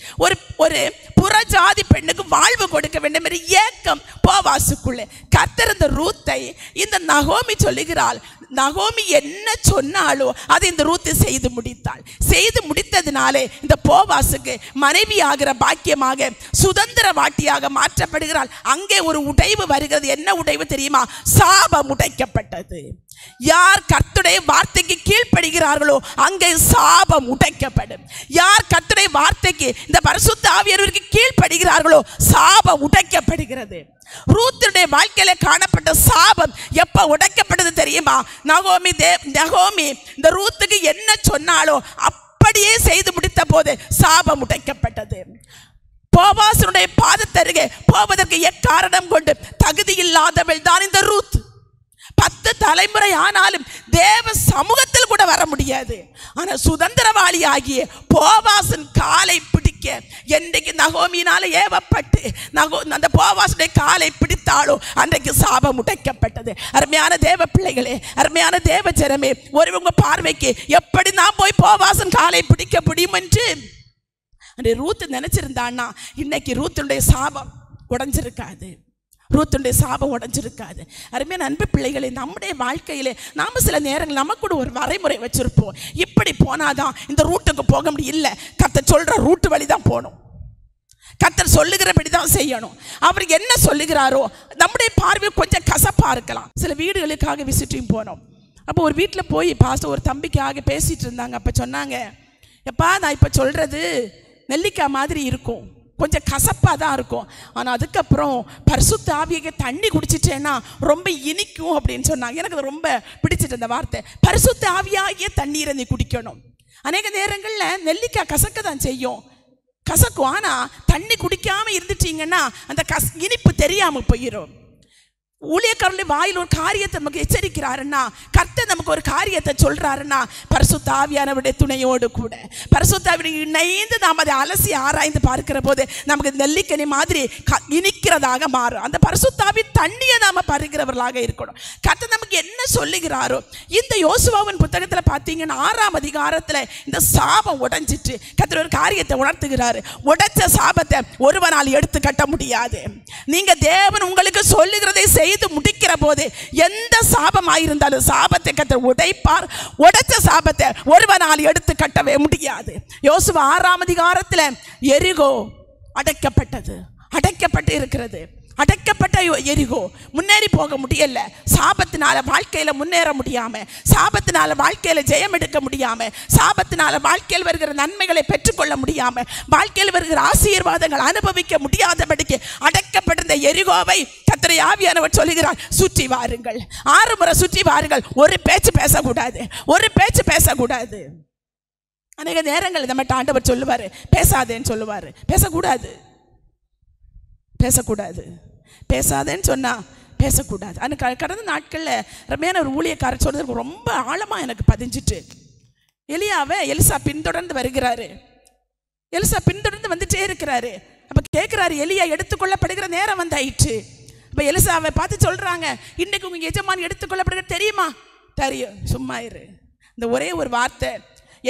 ஒரு புறஜாதி பெண்ணுக்கு வாழ்வு கொடுக்க வேண்டும் என்ற ஏக்கம் போவாசுக்குள்ளே. கர்த்தர் இந்த ரூத்தை இந்த நகோமி சொல்லுகிறாள். நகோமி என்ன சொன்னாலோ அதை இந்த ரூத்து செய்து முடித்தாள். செய்து முடித்ததினாலே இந்த போவாசுக்கு மனைவி ஆகிற பாக்கியமாக சுதந்திர வாட்டியாக மாற்றப்படுகிறாள். அங்கே ஒரு உடைவு வருகிறது. என்ன உடைவு தெரியுமா? சாபம் உடைக்கப்பட்டது. யார் கர்த்தருடைய வார்த்தைக்கு கீழ்ப்படுகிறார்களோ அங்கே சாபம் உடைக்கப்படும். யார் கர்த்தருடைய வார்த்தைக்கு இந்த பரிசுத்த ஆவியானவருக்கு கீழ்ப்படுகிறார்களோ சாபம் உடைக்கப்படுகிறது. ரூத்துடைய வாழ்க்கையில காணப்பட்ட சாபம் எப்ப உடைக்கப்பட்டது தெரியுமா? நகோமி இந்த ரூத்துக்கு என்ன சொன்னாலோ அப்படியே செய்து முடித்த போது சாபம் உடைக்கப்பட்டது. போவாசனுடைய பாதத்தருகே போவதற்கு எக்காரணம் கொண்டு தகுதி இல்லாதவள் தான் இந்த ரூத். 10 தலைமுறை ஆனாலும் தேவ சமூகத்தில் கூட வர முடியாது. ஆனா சுதந்திரவாளி ஆகிய போவாசன் காலை பிடிக்க என்றைக்கு நகோமியினால ஏவப்பட்டு அந்த போவாசுடைய காலை பிடித்தாலோ அன்றைக்கு சாபம் உடைக்கப்பட்டது. அருமையான தேவ பிள்ளைகளே, அருமையான தேவ ஜனமே, ஒருவங்க பார்வைக்கு எப்படி நான் போய் போவாசன் காலை பிடிக்க முடியும் என்று ரூத் நினைச்சிருந்தான்னா இன்னைக்கு ரூத்துடைய சாபம் உடைஞ்சிருக்காது. ரூத்துடைய சாபம் உடைஞ்சிருக்காது. அருமையான அன்பு பிள்ளைகளே, நம்முடைய வாழ்க்கையிலே நாம் சில நேரங்கள் நமக்கு கூட ஒரு வரைமுறை வச்சிருப்போம். இப்படி போனாதான் இந்த ரூட்டுக்கு போக முடியும். இல்லை, கர்த்தர் சொல்ற ரூட்டு வழி தான் போகணும். கர்த்தர் சொல்லுகிறபடி தான் செய்யணும். அவர் என்ன சொல்லுகிறாரோ நம்முடைய பார்வை கொஞ்சம் கசப்பா இருக்கலாம். சில வீடுகளுக்காக விசிட்டிங் போனோம். அப்போ ஒரு வீட்டில் போய் பாஸ்டர் ஒரு தம்பிக்காக பேசிட்டு இருந்தாங்க. அப்போ சொன்னாங்க, எப்பா நான் இப்போ சொல்றது நெல்லிக்காய் மாதிரி இருக்கும், கொஞ்சம் கசப்பாக தான் இருக்கும், ஆனால் அதுக்கப்புறம் பரிசுத்த ஆவியை தண்ணி குடிச்சிட்டேன்னா ரொம்ப இனிக்கும் அப்படின்னு சொன்னாங்க. எனக்கு அது ரொம்ப பிடிச்சிட்டு இந்த வார்த்தை. பரிசுத்த ஆவியாகிய தண்ணீரை நீ குடிக்கணும். அநேக நேரங்களில் நெல்லிக்காய் கசக்க தான் செய்யும், கசக்கும். ஆனால் தண்ணி குடிக்காமல் இருந்துட்டீங்கன்னா அந்த இனிப்பு தெரியாமல் போயிடும். ஊழியக்காரனுடைய வாயில் ஒரு காரியத்தை நமக்கு எச்சரிக்கிறாருன்னா, கர்த்தர் நமக்கு ஒரு காரியத்தை சொல்றாருன்னா, பரிசுத்த ஆவியானவருடைய துணையோடு கூட பரிசுத்த ஆவியோடு இணைந்து நாம் அதை அலசி ஆராய்ந்து பார்க்கிற போது நமக்கு நெல்லிக்கனி மாதிரி இனிக்கிறதாக மாறும். அந்த பரிசுத்த ஆவி தண்ணியை நாம பருகிறவர்களாக இருக்கணும். கர்த்தர் நமக்கு என்ன சொல்லுகிறாரோ, இந்த யோசுவாவின் புத்தகத்தில் பார்த்தீங்கன்னா 6ஆம் அதிகாரத்தில் இந்த சாபம் உடைஞ்சிட்டு கர்த்தர் ஒரு காரியத்தை உணர்த்துகிறாரு. உடைச்ச சாபத்தை ஒருவனால் எடுத்து கட்ட முடியாது. நீங்க தேவன் உங்களுக்கு சொல்லுகிறதை செய்து முடிக்கிற போது எந்த சாபமாயிருந்தாலும் சாபத்தை கர்த்தர் உடைப்பார். உடைச்ச சாபத்தை ஒருவனால் எடுத்து கட்டவே முடியாது. யோசுவா 6ஆம் அதிகாரத்தில் எரிகோ அடைக்கப்பட்டு இருக்கிறது. அடைக்கப்பட்ட எரிகோ முன்னேறி போக முடியல. சாபத்தினால வாழ்க்கையில முன்னேற முடியாம, சாபத்தினால வாழ்க்கையில ஜெயம் எடுக்க முடியாம, சாபத்தினால வாழ்க்கையில் வருகிற நன்மைகளை பெற்றுக்கொள்ள முடியாம, வாழ்க்கையில் வருகிற ஆசீர்வாதங்கள் அனுபவிக்க முடியாதபடிக்கு அடைக்கப்பட்டிருந்த எரிகோவை கர்த்தருடைய ஆவியானவர் சொல்லுகிறார், சுற்றி வாருங்கள். 6 முறை சுற்றி வாருங்கள். ஒரு பேச்சு பேசக்கூடாது. அநேக நேரங்கள் நம்ம ஆண்டவர் சொல்லுவாரு, பேசாதேன்னு சொல்லுவாரு. பேசாதேன்னு சொன்னா பேசக்கூடாது. ஆனால் கடந்த நாட்களில் ரம்மையான ஒரு ஊழியக்காரர் சொன்னது ரொம்ப ஆழமாக எனக்கு பதிஞ்சிட்டு. எலியாவை எலிசா பின்தொடர்ந்து வருகிறாரு. எலிசா பின்தொடர்ந்து வந்துட்டே இருக்கிறாரு. அப்போ கேட்குறாரு, எலியா எடுத்துக்கொள்ளப்படுகிற நேரம் வந்தாயிற்று. இப்போ எலிசாவை பார்த்து சொல்கிறாங்க, இன்னைக்கு உங்கள் எஜமான் எடுத்துக்கொள்ளப்படுகிற தெரியுமா? தெரியும், சும்மா இரு. இந்த ஒரே ஒரு வார்த்தை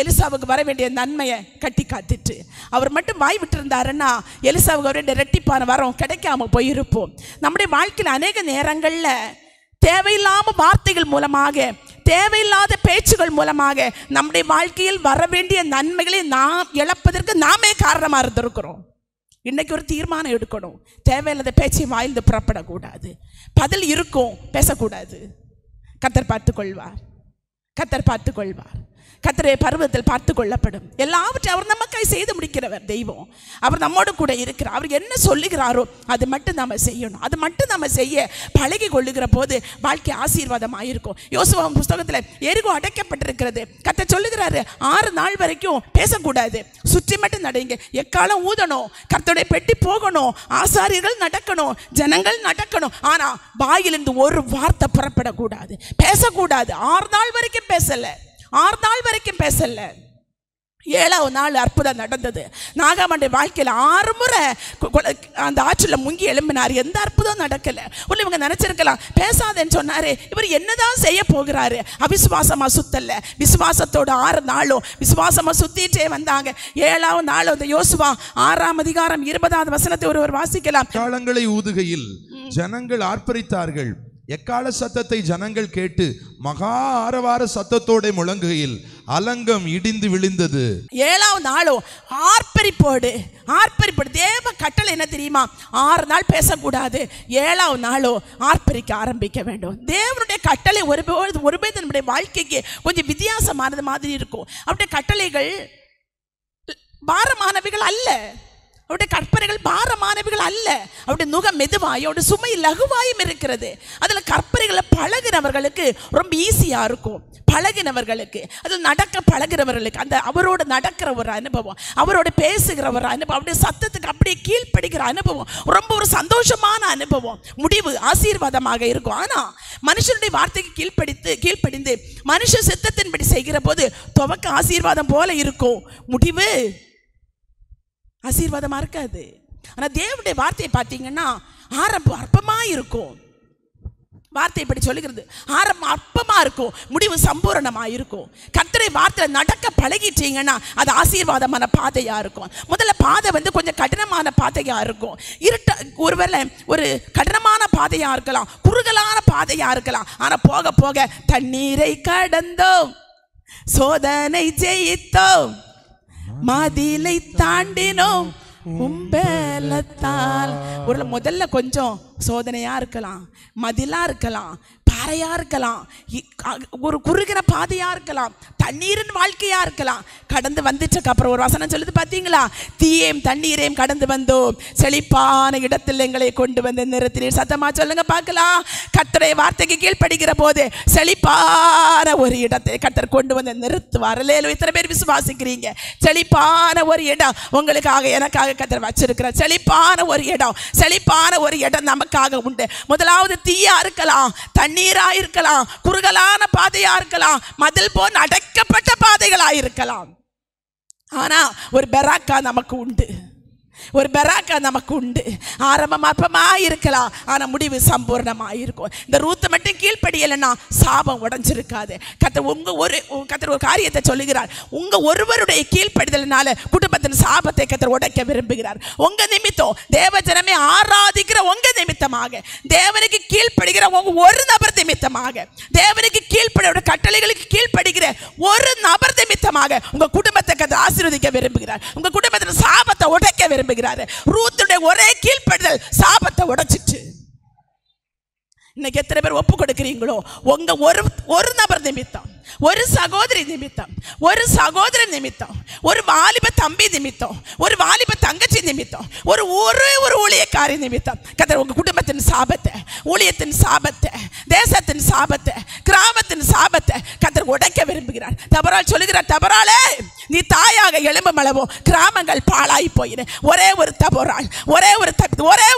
எலிசாவுக்கு வர வேண்டிய நன்மையை கட்டி காத்துட்டு அவர் மட்டும் வாய் விட்டுருந்தாருன்னா எலிசாவுக்கு வர வேண்டிய ரெட்டிப்பான வரம் கிடைக்காம போயிருப்போம். நம்முடைய வாழ்க்கையில் அநேக நேரங்களில் தேவையில்லாம வார்த்தைகள் மூலமாக, தேவையில்லாத பேச்சுகள் மூலமாக நம்முடைய வாழ்க்கையில் வர வேண்டிய நன்மைகளை நாம் இழப்பதற்கு நாமே காரணமாக இருந்திருக்கிறோம். இன்னைக்கு ஒரு தீர்மானம் எடுக்கணும். தேவையில்லாத பேச்சை வாய்ந்து புறப்படக்கூடாது. பதில் இருக்கும், பேசக்கூடாது. கர்த்தர் பார்த்துக்கொள்வார். கர்த்தருடைய பருவத்தில் பார்த்து கொள்ளப்படும். எல்லாவற்றையும் அவர் நமக்காய் செய்து முடிக்கிறவர் தெய்வம். அவர் நம்மோடு கூட இருக்கிறார். அவர் என்ன சொல்லுகிறாரோ அது மட்டும் நம்ம செய்யணும். அது மட்டும் நம்ம செய்ய பழகி கொள்ளுகிற போது வாழ்க்கை ஆசீர்வாதமாக இருக்கும். யோசுவாவின் புஸ்தகத்தில் எரிகோ அடைக்கப்பட்டிருக்கிறது. கர்த்தர் சொல்லுகிறாரு, 6 நாள் வரைக்கும் பேசக்கூடாது, சுற்றி மட்டும் நடங்க, எக்காலம் ஊதணும், கர்த்தருடைய பெட்டி போகணும், ஆசாரியர்கள் நடக்கணும், ஜனங்கள் நடக்கணும். ஆனால் வாயிலிருந்து ஒரு வார்த்தை புறப்படக்கூடாது, பேசக்கூடாது. 6 நாள் வரைக்கும் பேசல. 7ஆவது நாள் அற்புதம் நடந்தது. நாகாமனுடைய வாழ்க்கையில் 6 முறை அந்த ஆற்றில் முங்கி எழும்பினார். எந்த அற்புதம் நடக்கல. உள்ள இவங்க நினைச்சிருக்கலாம், பேசாதேன்னு சொன்னாரு, இவர் என்னதான் செய்ய போகிறாரு? அவிசுவாசமா சுத்தல, விசுவாசத்தோட 6 நாளும் விசுவாசமா சுத்திட்டே வந்தாங்க. 7ஆவது நாள் அந்த யோசுவா 6ஆம் அதிகாரம் 20வது வசனத்தை ஒருவர் வாசிக்கலாம். காலங்களை ஊதுகையில் ஜனங்கள் ஆர்ப்பரித்தார்கள். எக்கால சத்தத்தை ஜனங்கள் கேட்டு மகா ஆரவார சத்தத்தோட முழங்குகையில் அலங்கம் இடிந்து விழுந்தது. 7வது நாளும் ஆர்ப்பரிப்போடு தேவ கட்டளை என்ன தெரியுமா? 6 நாள் பேசக்கூடாது. 7வது நாளும் ஆர்ப்பரிக்க ஆரம்பிக்க வேண்டும். தேவனுடைய கட்டளை ஒருபோது நம்முடைய வாழ்க்கைக்கு கொஞ்சம் வித்தியாசமானது மாதிரி இருக்கும். அவருடைய கட்டளைகள் பாரமானவைகள் அல்ல, அவருடைய கற்பனைகள் பாரமானவைகள் அல்ல. அவருடைய நுகம் மெதுவாயும் அவருடைய சுமை லகுவாயும் இருக்கிறது. அதில் கற்பனைகளை பழகினவர்களுக்கு ரொம்ப ஈஸியாக இருக்கும். பழகினவர்களுக்கு, அதில் நடக்க பழகிறவர்களுக்கு, அந்த அவரோட நடக்கிற ஒரு அனுபவம், அவரோட பேசுகிற ஒரு அனுபவம், அவருடைய சத்தத்துக்கு அப்படியே கீழ்ப்படுகிற அனுபவம் ரொம்ப ஒரு சந்தோஷமான அனுபவம். முடிவு ஆசீர்வாதமாக இருக்கும். ஆனால் மனுஷனுடைய வார்த்தைக்கு கீழ்ப்படிந்து மனுஷ சித்தத்தின்படி செய்கிற போது துவக்க ஆசீர்வாதம் போல இருக்கும், முடிவு ஆசீர்வாதமா இருக்காது. ஆனா தேவனுடைய வார்த்தையை பார்த்தீங்கன்னா ஆரம்பம் அற்பமா இருக்கும். வார்த்தை இப்படி சொல்லுகிறது, ஆரம்பம் அற்பமா இருக்கும், முடிவு சம்பூரணமா இருக்கும். கர்த்தருடைய வார்த்தையில நடக்க பழகிட்டீங்கன்னா அது ஆசீர்வாதமான பாதையா இருக்கும். முதல்ல பாதை கொஞ்சம் கடினமான பாதையா இருக்கும். ஒருவேளை ஒரு கடினமான பாதையா இருக்கலாம், குறுகலான பாதையா இருக்கலாம். ஆனா போக போக தண்ணீரை கடந்தோம், சோதனை ஜெயித்தோம், மதிலை தாண்டினோம் உம்பலத்தால். ஒரு முதல்ல கொஞ்சம் சோதனையா இருக்கலாம், மதிலா இருக்கலாம், பாறையா இருக்கலாம், ஒரு குறுகிற பாதையா இருக்கலாம், தண்ணீரின் வாழ்க்கையா இருக்கலாம். கடந்து வந்துட்டக்கு அப்புறம் ஒரு வசனம் சொல்லுது பார்த்தீங்களா? தீயையும் தண்ணீரையும் கடந்து வந்தோம், செழிப்பான இடத்தில் எங்களை கொண்டு வந்து நிறுத்தினீர். சத்தமா சொல்லுங்க பார்க்கலாம். கர்த்தருடைய வார்த்தைக்கு கீழ்ப்படுகிற போது செழிப்பான ஒரு இடத்தை கர்த்தர் கொண்டு வந்து நிறுத்துவார். அல்லேலூயா. இத்தனை பேர் விசுவாசிக்கிறீங்க? செழிப்பான ஒரு இடம் உங்களுக்காக எனக்காக கர்த்தர் வச்சிருக்கிறார். செழிப்பான ஒரு இடம், செழிப்பான ஒரு இடம் நமக்காக உண்டு. முதலாவது தீயா இருக்கலாம், தண்ணீரா இருக்கலாம், குறுகலான பாதையா இருக்கலாம், மதில் போல் அடைக்கப்பட்ட பாதைகளா இருக்கலாம். ஆனா ஒரு பெராக்கா நமக்கு உண்டு, ஒரு பெராக்கா நமக்கு உண்டு. ஆரம்பம் அற்பமா இருக்கலாம், ஆனா முடிவு சம்பூர்ணமா இருக்கும். இந்த ரூத்தை மட்டும் கீழ்ப்படியலைன்னா சாபம் உடைஞ்சிருக்காது. கர்த்தர் ஒரு காரியத்தை சொல்லுகிறார். உங்க ஒருவருடைய கீழ்ப்படிதலினால குடும்பத்தின் சாபத்தை கர்த்தர் உடைக்க விரும்புகிறார். உங்க நிமித்தம், தேவ ஜனமே ஆராதிக்கிற உங்க நிமித்தமாக, தேவனுக்கு கீழ்ப்படுகிற உங்க ஒரு நபர் நிமித்தமாக, தேவனுக்கு கீழ்ப்படிய கட்டளைகளுக்கு கீழ்ப்படுகிற ஒரு நபர் நிமித்தமாக உங்க குடும்பத்தை கர்த்தர் ஆசீர்வதிக்க விரும்புகிறார். உங்க குடும்பத்தின் சாபத்தை உடைக்க விரும்புகிறார். ரூத்துடைய ஒரே கீழ்ப்படிதல் சாபத்தை உடைச்சிட்டு. இன்னைக்கு எத்தனை பேர் ஒப்பு கொடுக்கிறீங்களோ உங்க ஒரு நபர் நிமித்தம், ஒரு சகோதரி நிமித்தம், ஒரு சகோதரன் நிமித்தம், ஒரு வாலிப தம்பி நிமித்தம், ஒரு வாலிப தங்கச்சி நிமித்தம், ஒரு ஊழியக்காரி நிமித்தம் கர்த்தர் உங்க குடும்பத்தின் சாபத்தை, ஊழியத்தின் சாபத்தை, தேசத்தின் சாபத்தை, கிராமத்தின் சாபத்தை கர்த்தர் உடைக்க விரும்புகிறார். தபரால் சொல்லுகிறார், தபராலே நீ தாயாக எழும்பும் அளவோ கிராமங்கள் பாழாய் போயின. ஒரே ஒரு தபரால், ஒரே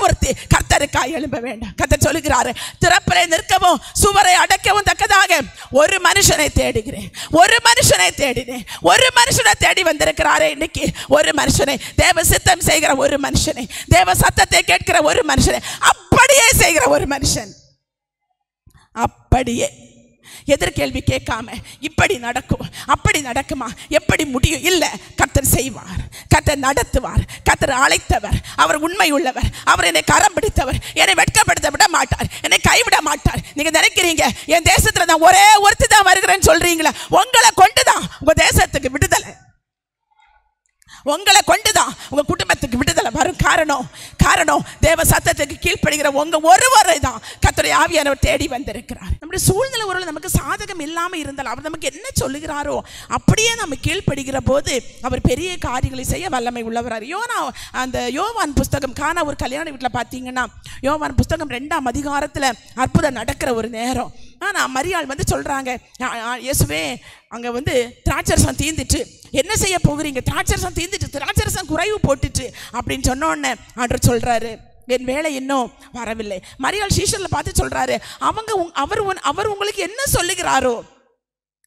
ஒருத்தி கர்த்தருக்காய் எழும்ப வேண்டாம். கர்த்தர் சொல்லுகிறாரு, திறப்பிலே நிற்கவும் சுவரை அடைக்கவும் தக்கதாக ஒரு மனுஷனை தேடுகிறேன், ஒரு மனுஷனை தேடினேன். ஒரு மனுஷனை தேடி வந்திருக்கிறாரே இன்னைக்கு. ஒரு மனுஷனை, தேவ சித்தம் செய்கிற ஒரு மனுஷனை, தேவ சத்தத்தை கேட்கிற ஒரு மனுஷனை, அப்படியே செய்கிற ஒரு மனுஷன். அப்படியே எதிர்கேள்வி கேட்காம இப்படி நடக்கும், அப்படி நடக்குமா, எப்படி முடியும்? இல்லை, கர்த்தர் செய்வார், கர்த்தர் நடத்துவார். கர்த்தர் அழைத்தவர், அவர் உண்மை உள்ளவர், அவர் என்னை கரம் பிடித்தவர், என்னை வெட்கப்படுத்த விட மாட்டார், என்னை கைவிட மாட்டார். நீங்க நினைக்கிறீங்க என் தேசத்துல நான் ஒரே ஒருத்தி தான் வருகிறேன்னு சொல்றீங்களா? உங்களை கொண்டுதான் உங்க தேசத்துக்கு விடுதலை, உங்களை கொண்டுதான் உங்க குடும்பத்துக்கு விடுதலை வரும். காரணம் தேவ சத்தத்துக்கு கீழ்ப்படுகிற உங்க ஒருவரை தான் கர்த்தருடைய ஆவியானவர் தேடி வந்திருக்கிறார். நம்முடைய சூழ்நிலை ஒரு நமக்கு சாதகம் இல்லாமல் இருந்தால் அவர் நமக்கு என்ன சொல்லுகிறாரோ அப்படியே நம்ம கீழ்ப்படுகிற போது அவர் பெரிய காரியங்களை செய்ய வல்லமை உள்ளவரார். அந்த யோவான் புஸ்தகம், கானா ஒரு கல்யாண வீட்டில் பார்த்தீங்கன்னா யோவான் புஸ்தகம் 2ஆம் அதிகாரத்தில் அற்புதம் நடக்கிற ஒரு நேரம். ஆனால் மரியாள் சொல்றாங்க, இயேசுவே அங்கே திராட்சரசம் தீர்ந்துட்டு என்ன செய்ய போகிறீங்க? திராட்சரசம் தீர்ந்துட்டு, திராட்சரசம் குறைவு போட்டுட்டு அப்படின்னு சொன்னோடனே ஆண்டவர் சொல்றாரு, என் வேலை இன்னும் வரவில்லை. மரியாள் சீஷர்ல பார்த்து சொல்றாரு, அவர் உங்களுக்கு என்ன சொல்லுகிறாரோ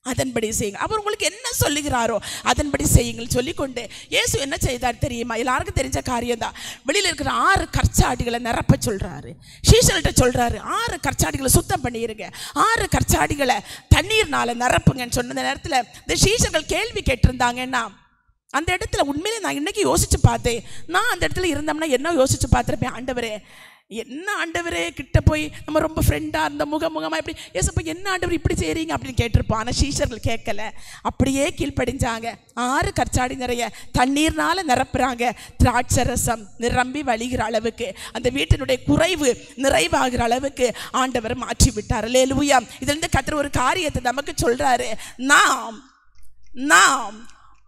அதன்படி செய்யுங்க, அவர் உங்களுக்கு என்ன சொல்லுகிறாரோ அதன்படி செய்யுங்கள் சொல்லிக்கொண்டு இயேசு என்ன செய்தார் தெரியுமா? எல்லாருக்கும் தெரிஞ்ச காரியம் தான். வெளியில் இருக்கிற 6 கற்சாடிகளை நிரப்ப சொல்றாரு. சீஷர்கிட்ட சொல்றாரு, 6 கற்சாடிகளை சுத்தம் பண்ணிருங்க, 6 கற்சாடிகளை தண்ணீர்னால நிரப்புங்கன்னு சொன்ன நேரத்தில் இந்த சீஷர்கள் கேள்வி கேட்டிருந்தாங்கன்னா, அந்த இடத்துல உண்மையிலே நான் இன்னைக்கு யோசிச்சு பார்த்தேன், நான் அந்த இடத்துல இருந்தோம்னா என்ன யோசிச்சு பார்த்துருப்பேன், ஆண்டவரே என்ன ஆண்டவரே கிட்ட போய் நம்ம ரொம்ப ஃப்ரெண்டாக இருந்த முகமாக இப்படி ஏசப்பா என்ன ஆண்டவர் இப்படி செய்கிறீங்க அப்படின்னு கேட்டிருப்போம். ஆனால் சீஷர்கள் கேட்கல, அப்படியே கீழ்ப்படிஞ்சாங்க. 6 கற்சாடி நிறைய தண்ணீர்னால நிரப்புறாங்க. திராட்சை ரசம் நிரம்பி வழிகிற அளவுக்கு, அந்த வீட்டினுடைய குறைவு நிறைவாகிற அளவுக்கு ஆண்டவர் மாற்றி விட்டார். அல்லேலூயா. இதிலிருந்து கர்த்தர் ஒரு காரியத்தை நமக்கு சொல்றாரு. நாம்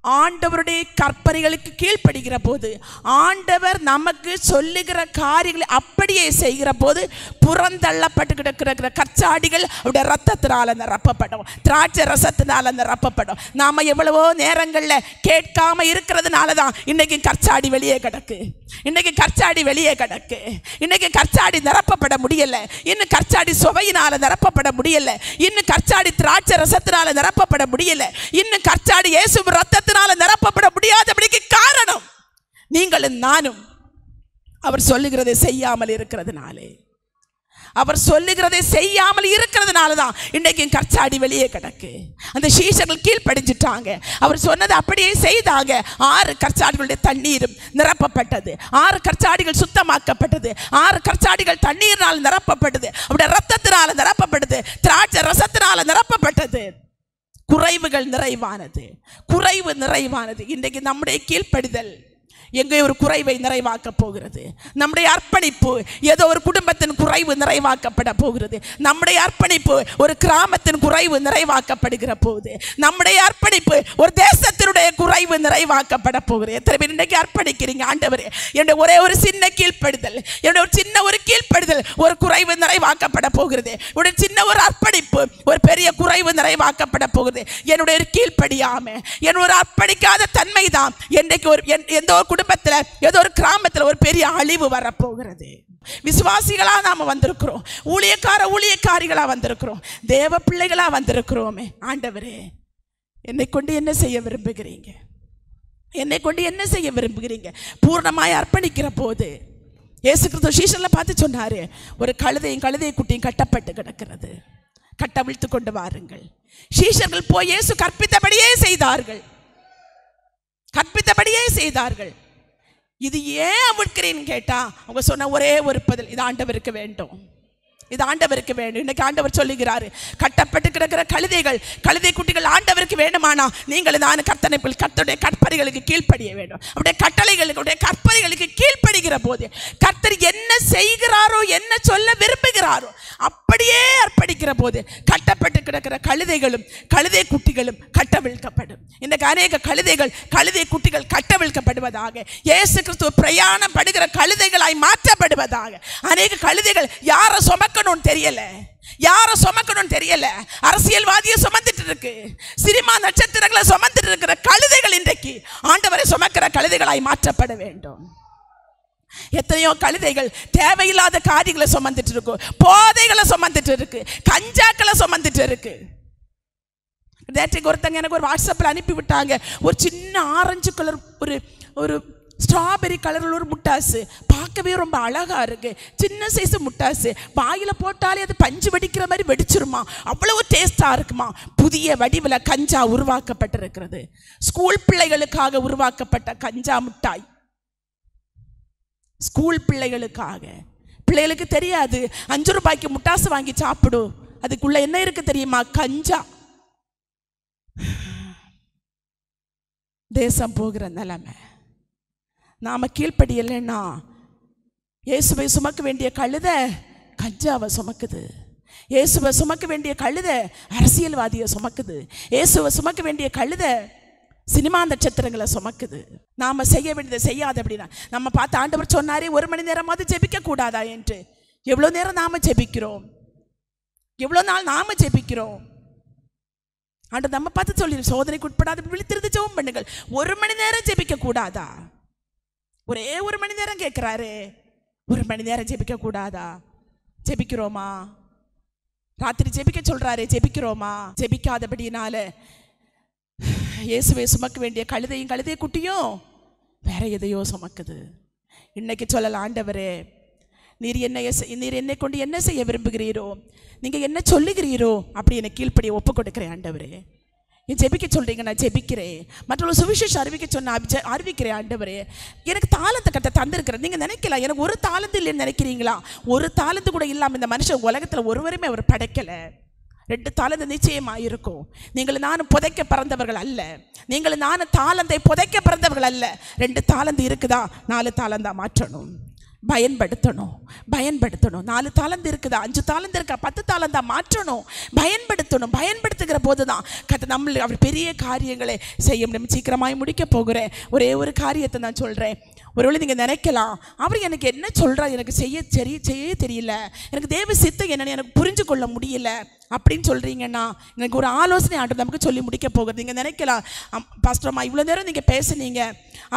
ஆண்டவருடைய கற்பனைகளுக்கு கீழ்ப்படுகிற போது, ஆண்டவர் நமக்கு சொல்லுகிற காரியங்களை அப்படியே செய்கிற போது, புறந்தள்ளப்பட்டு கிடக்கிற கற்சாடிகள் அவருடைய ரத்தத்தினால நிரப்பப்படும், திராட்சை ரசத்தினால நிரப்பப்படும். நாம எவ்வளவோ நேரங்களில் கேட்காம இருக்கிறதுனால தான் இன்னைக்கு கற்சாடி வெளியே கிடக்கு, இன்னைக்கு கற்சாடி வெளியே கிடக்கு, இன்னைக்கு கற்சாடி நிரப்பப்பட முடியல, இன்னும் கற்சாடி சுவையினால நிரப்பப்பட முடியல, இன்னும் கற்சாடி திராட்சை ரசத்தினால நிரப்பப்பட முடியல, இன்னும் கற்சாடி இயேசு ரத்தத்தினால நிரப்பப்பட முடியாதபடிக்கு காரணம் நீங்களும் நானும் அவர் சொல்லுகிறதை செய்யாமல் இருக்கிறதுனாலே, அவர் சொல்லுகிறதை செய்யாமல் இருக்கிறதுனால தான் இன்னைக்கு கற்சாடி வெளியே கிடக்கு. அந்த சீஷர்கள் கீழ்ப்படிஞ்சிட்டாங்க, அவர் சொன்னதை அப்படியே செய்தாங்க. 6 கற்சாடிகளுடைய தண்ணீரும் நிரப்பப்பட்டது, 6 கற்சாடிகள் சுத்தமாக்கப்பட்டது, 6 கற்சாடிகள் தண்ணீரினால் நிரப்பப்பட்டது, அவருடைய ரத்தத்தினால நிரப்பப்பட்டது, திராட்சை ரசத்தினால நிரப்பப்பட்டது. குறைவுகள் நிறைவானது, குறைவு நிறைவானது. இன்றைக்கு நம்முடைய கீழ்ப்படிதல் எங்கே ஒரு குறைவை நிறைவாக்க போகிறது. நம்முடைய அர்ப்பணிப்பு ஏதோ ஒரு குடும்பத்தின் குறைவு நிறைவாக்கப்பட போகிறது. நம்முடைய அர்ப்பணிப்பு ஒரு கிராமத்தின் குறைவு நிறைவாக்கப்படுகிற போது, நம்முடைய அர்ப்பணிப்பு ஒரு தேசத்தினுடைய குறைவு நிறைவாக்கப்பட போகிறது. எத்தனை பேர் இன்றைக்கு அர்ப்பணிக்கிறீங்க? ஆண்டவரே, என்னுடைய ஒரே ஒரு சின்ன கீழ்ப்படிதல், என்னுடைய ஒரு சின்ன ஒரு கீழ்ப்படிதல் ஒரு குறைவு நிறைவாக்கப்பட போகிறது. ஒரு சின்ன ஒரு அர்ப்பணிப்பு ஒரு பெரிய குறைவு நிறைவாக்கப்பட போகிறது. என்னுடைய ஒரு கீழ்ப்படியாம, என்னுடைய ஒரு அர்ப்பணிக்காத தன்மை தான் இன்றைக்கு ஒரு எந்த ஒரு குடும்பத்தில் ஏதோ ஒரு கிராமத்தில் ஒரு பெரிய அழிவு வரப்போகிறது. விசுவாசிகளா நாம வந்திருக்கிறோம், ஊழியக்காரிகளா வந்திருக்கிறோம், தேவ பிள்ளைகளா வந்திருக்கிறோமே. ஆண்டவரே, என்னை கொண்டு என்ன செய்ய விரும்புகிறீங்க? என்னை கொண்டு என்ன செய்ய விரும்புகிறீங்க? பூர்ணமாய் அர்ப்பணிக்கிற போது இயேசு கிறிஸ்து சீஷர்களை பார்த்து சொன்னாரு, ஒரு கழுதை குட்டியும் கட்டப்பட்டு கிடக்கிறது, கட்டவிழ்த்து கொண்டு வாருங்கள். சீஷர்கள் போய் இயேசு கற்பித்தபடியே செய்தார்கள், கற்பித்தபடியே செய்தார்கள். இது ஏன் அவிழ்க்கிறேன்னு கேட்டா அவங்க சொன்ன ஒரே ஒரு பதில், இது ஆண்டவருக்கு வேண்டும், இது ஆண்டவருக்கு வேண்டும். இன்னைக்கு ஆண்டவர் சொல்லுகிறாரு, கட்டப்பட்டு கிடக்கிற கழுதை குட்டிகள் ஆண்டவருக்கு வேண்டுமானா நீங்கள் நான் கர்த்தருடைய கற்பனைகளுக்கு கீழ்ப்படிய வேண்டும். அவருடைய கட்டளைகளுக்கு கற்பனைகளுக்கு கீழ்ப்படுகிற போது கர்த்தர் என்ன செய்கிறாரோ, என்ன சொல்ல விரும்புகிறாரோ அப்படியே அர்ப்பணிக்கிற போது கட்டப்பட்டு கிடக்கிற கழுதை குட்டிகளும் கட்டவிழ்க்கப்படும். இன்னைக்கு அநேக கழுதை குட்டிகள் கட்டவிழ்க்கப்படுவதாக, இயேசு கிறிஸ்து பிரயாணம் படுகிற கழுதைகளாய் மாற்றப்படுவதாக. அநேக கழுதைகள் யாரை சுமக்கணும்னு தெரியல, யாரை சுமக்கணும்னு தெரியல, அரசியல்வாதியை சுமந்துட்டு இருக்கு, சினிமா நட்சத்திரங்களை சுமந்துட்டு இருக்கிற கழுதைகள் இன்றைக்கு ஆண்டவரை சுமக்கிற கழுதைகளாய் மாற்றப்பட வேண்டும். எத்தனையோ கழுதைகள் தேவையில்லாத காரியங்களை சுமந்துட்டு இருக்கு, போதைகளை சுமந்துட்டு இருக்கு, கஞ்சாக்களை சுமந்துட்டு இருக்கு. நேற்றைக்கு ஒருத்தங்க எனக்கு ஒரு வாட்ஸ்அப்பில் அனுப்பி விட்டாங்க, ஒரு சின்ன ஆரஞ்சு கலர் ஒரு ஸ்ட்ராபெரி கலரில் ஒரு முட்டாசு, பார்க்கவே ரொம்ப அழகா இருக்கு, சின்ன சைஸ் முட்டாசு, வாயில போட்டாலே அது பஞ்சு வெடிக்கிற மாதிரி வெடிச்சிருமா, அவ்வளவு டேஸ்டா இருக்குமா. புதிய வடிவில் கஞ்சா உருவாக்கப்பட்டிருக்கிறது, ஸ்கூல் பிள்ளைகளுக்காக உருவாக்கப்பட்ட கஞ்சா மிட்டாய், ஸ்கூல் பிள்ளைகளுக்காக. பிள்ளைகளுக்கு தெரியாது, 5 ரூபாய்க்கு முட்டாசு வாங்கி சாப்பிடும், அதுக்குள்ள என்ன இருக்கு தெரியுமா? கஞ்சா. தேசம் போகிற நிலைமை. நாம கீழ்ப்படியலைன்னா இயேசுவை சுமக்க வேண்டிய கழுதை கஞ்சாவை சுமக்குது, இயேசுவை சுமக்க வேண்டிய கழுதை அரசியல்வாதியை சுமக்குது, இயேசுவை சுமக்க வேண்டிய கழுதை சினிமா நட்சத்திரங்களை சுமக்குது. நாம செய்ய வேண்டியதை செய்யாது அப்படின்னா நம்ம பார்த்து ஆண்டவர் சொன்னாரே 1 மணி நேரமாவது ஜெபிக்க கூடாதா என்று. எவ்வளவு நேரம் நாம ஜெபிக்கிறோம், எவ்வளவு நாள் நாம ஜெபிக்கிறோம்? ஆண்டு நம்ம பார்த்து சொல்லி சோதனைக்கு உட்படாத விழித்திருந்து ஜெபம் பண்ணுங்கள். 1 மணி நேரம் ஜெபிக்க கூடாதா? ஒரே 1 மணி நேரம் கேட்கிறாரு, 1 மணி நேரம் ஜெபிக்க கூடாதா? ஜெபிக்கிறோமா? ராத்திரி ஜெபிக்க சொல்றாரு, ஜெபிக்கிறோமா? ஜெபிக்காதபடினால இயேசுவை சுமக்க வேண்டிய கழுதை குட்டியும் வேற எதையோ சுமக்குது. இன்னைக்கு சொல்லலாம், ஆண்டவரே, நீர் என்னை கொண்டு என்ன செய்ய விரும்புகிறீரோ, நீங்க என்ன சொல்லுகிறீரோ அப்படி என்னை கீழ்ப்படிய ஒப்பு கொடுக்கிறேன். ஆண்டவரே, ஜெபிக்க சொல்றீங்க, நான் ஜெபிக்கிறேன். மற்றொரு சுவிசேஷம் அறிவிக்க சொன்ன அறிவிக்கிறேன். ஆண்டவரே, எனக்கு தாளந்து கட்ட தந்திருக்கிறேன். நீங்க நினைக்கலாம் எனக்கு ஒரு தாளந்து இல்லைன்னு நினைக்கிறீங்களா? ஒரு தாளந்து கூட இல்லாம இந்த மனுஷன் உலகத்துல ஒருவருமே அவர் படைக்கல. 2 தாளந்து நிச்சயமாக இருக்கும். நீங்கள் நானும் புதைக்க பிறந்தவர்கள் அல்ல. நீங்கள் நானும் தாளந்தை புதைக்க பிறந்தவர்கள் அல்ல. 2 தாளந்து இருக்குதா, 4 தாளந்தா மாற்றணும், பயன்படுத்தணும். 4 தாளந்து இருக்குதா, 5 தாளந்து இருக்கா, 10 தாளந்தா மாற்றணும், பயன்படுத்தணும். பயன்படுத்துகிற போதுதான் நம்ம அவர் பெரிய காரியங்களை செய்ய முடியும். சீக்கிரமாய் முடிக்க போகிறேன். ஒரே ஒரு காரியத்தை நான் சொல்றேன். ஒருவேளை நீங்கள் நினைக்கலாம், அவர் எனக்கு என்ன சொல்கிறார், எனக்கு செய்ய தெரியல, எனக்கு தேவ சித்தம் என்னன்னு எனக்கு புரிஞ்சு கொள்ள முடியல அப்படின்னு சொல்கிறீங்கன்னா, எனக்கு ஒரு ஆலோசனை ஆண்டு நமக்கு சொல்லி முடிக்க போகிறது. நீங்கள் நினைக்கலாம், பாஸ்டர்மா இவ்வளோ நேரம் நீங்கள் பேசுனீங்க,